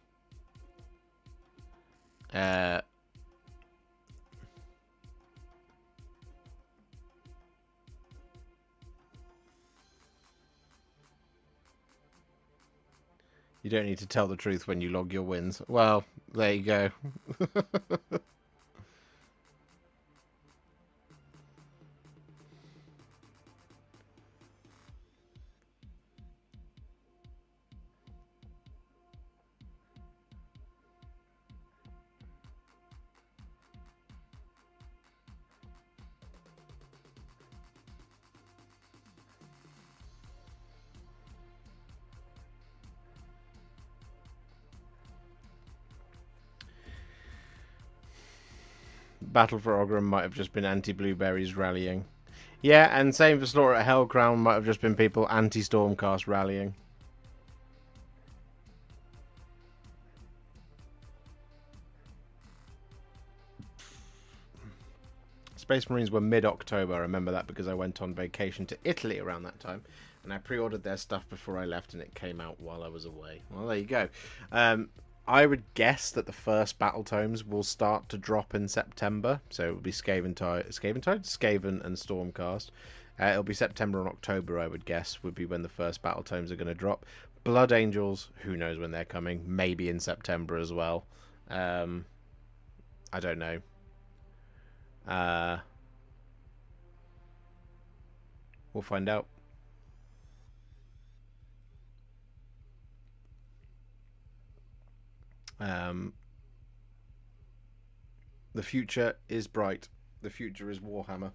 You don't need to tell the truth when you log your wins. Well, there you go. Battle for Ogram might have just been anti-Blueberries rallying. Yeah, and same for Slaughter at Hellcrown might have just been people anti-Stormcast rallying. Space Marines were mid-October. I remember that because I went on vacation to Italy around that time. And I pre-ordered their stuff before I left and it came out while I was away. Well, there you go. I would guess that the first battle tomes will start to drop in September. So it will be Skaven and Stormcast. It'll be September and October, I would guess, would be when the first battle tomes are going to drop. Blood Angels, who knows when they're coming. Maybe in September as well. I don't know. We'll find out. The future is bright. The future is Warhammer.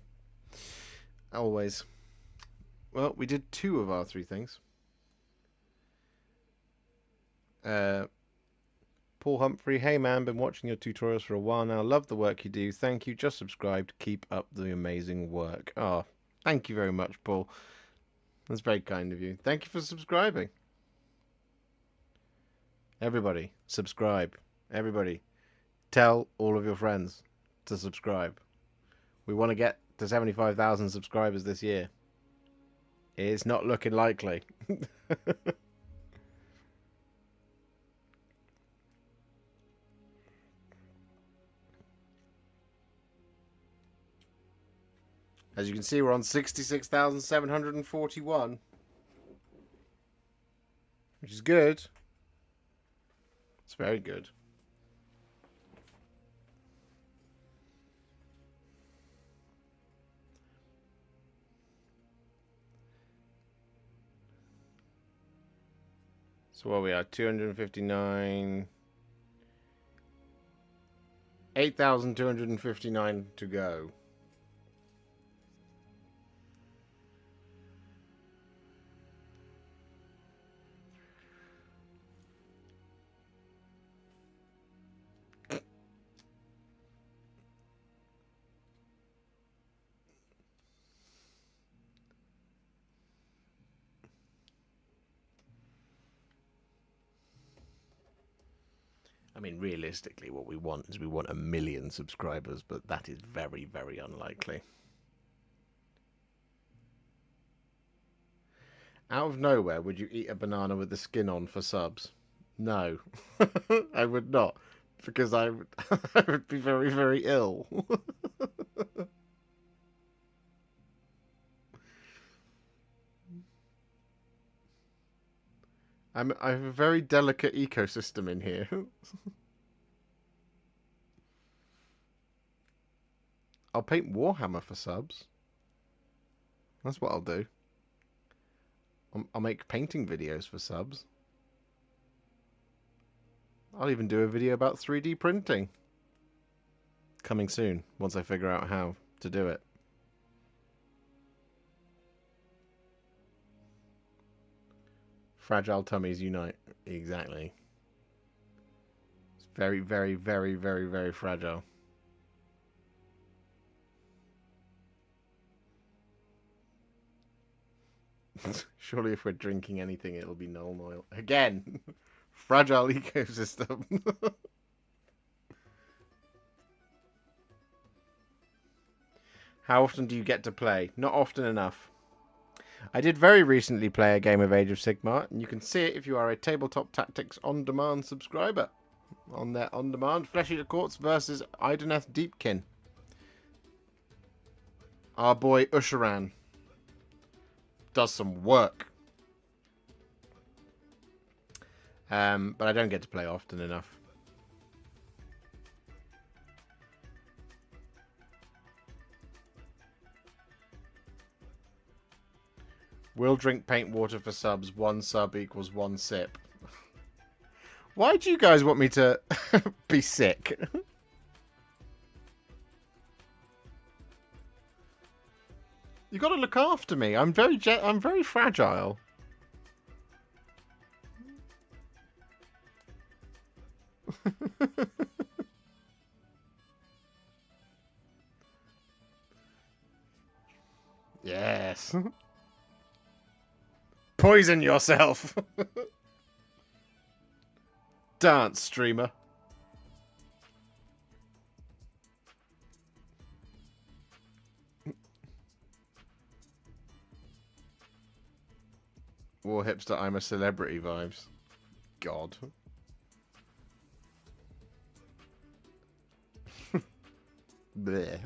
Always. Well, we did 2 of our 3 things. Paul Humphrey, hey man, been watching your tutorials for a while now. Love the work you do. Thank you. Just subscribed. Keep up the amazing work. Oh, thank you very much, Paul. That's very kind of you. Thank you for subscribing. Everybody, subscribe. Everybody, tell all of your friends to subscribe. We want to get to 75,000 subscribers this year. It's not looking likely. As you can see, we're on 66,741, which is good. It's very good. So what we are, 259, 8,259 to go. I mean, realistically, what we want is we want 1 million subscribers, but that is very, very unlikely. Out of nowhere, would you eat a banana with the skin on for subs? No, I would not, because I would, I would be very, very ill. I have a very delicate ecosystem in here. I'll paint Warhammer for subs. That's what I'll do. I'll make painting videos for subs. I'll even do a video about 3D printing. Coming soon, once I figure out how to do it. Fragile tummies unite. Exactly. It's very, very, very, very, very fragile. Surely if we're drinking anything, it'll be Null Oil. Again! Fragile ecosystem. How often do you get to play? Not often enough. I did very recently play a game of Age of Sigmar, and you can see it if you are a Tabletop Tactics on-demand subscriber. On their on-demand, Flesh Eater Courts versus Ideneth Deepkin. Our boy Usharan does some work. But I don't get to play often enough. Will drink paint water for subs. 1 sub equals 1 sip. Why do you guys want me to be sick? You got to look after me. I'm very fragile. Yes. Poison yourself. Dance, streamer. Warhipster, I'm a celebrity vibes. God. Bleh.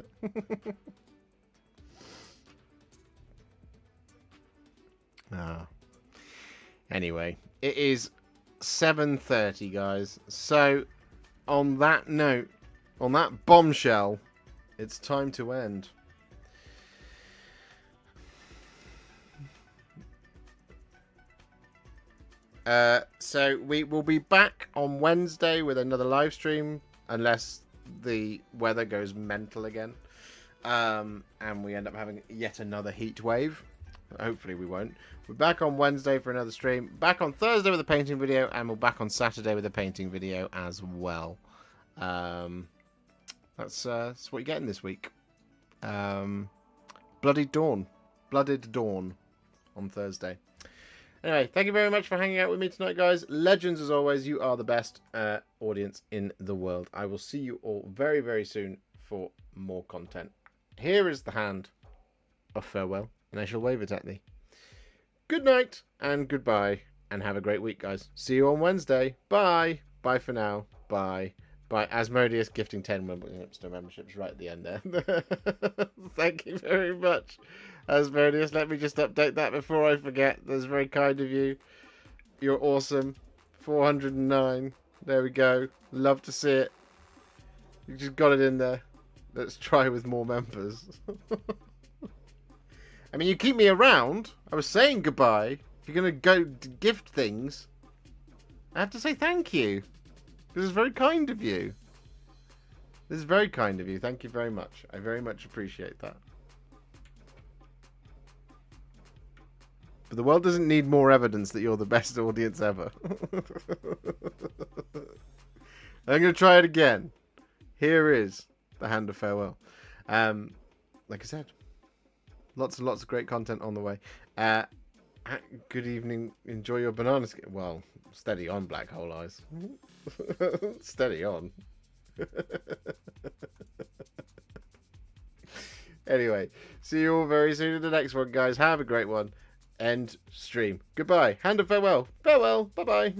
Anyway, it is 7:30, guys. So, on that note, on that bombshell, it's time to end. So we will be back on Wednesday with another live stream, unless the weather goes mental again, and we end up having yet another heat wave. Hopefully we won't. We're back on Wednesday for another stream. Back on Thursday with a painting video, and we're back on Saturday with a painting video as well. That's what you're getting this week. Blooded Dawn on Thursday. Anyway, thank you very much for hanging out with me tonight, guys. Legends, as always, you are the best audience in the world. I will see you all very, very soon for more content. Here is the hand of farewell, and I shall wave it at thee. Good night and goodbye, and have a great week, guys. See you on Wednesday. Bye. Bye for now. Bye. Bye. Asmodeus gifting 10 Warhipster memberships right at the end there. Thank you very much, Asmodeus. Let me just update that before I forget. That's very kind of you. You're awesome. 409. There we go. Love to see it. You just got it in there. Let's try with more members. I mean, you keep me around. I was saying goodbye. If you're going to go gift things, I have to say thank you. This is very kind of you. This is very kind of you. Thank you very much. I very much appreciate that. But the world doesn't need more evidence that you're the best audience ever. I'm going to try it again. Here is the hand of farewell. Like I said, lots and lots of great content on the way. Good evening. Enjoy your bananas. Well, steady on, Black Hole Eyes. Steady on. Anyway, see you all very soon in the next one, guys. Have a great one. End stream. Goodbye. Hand of farewell. Farewell. Bye-bye.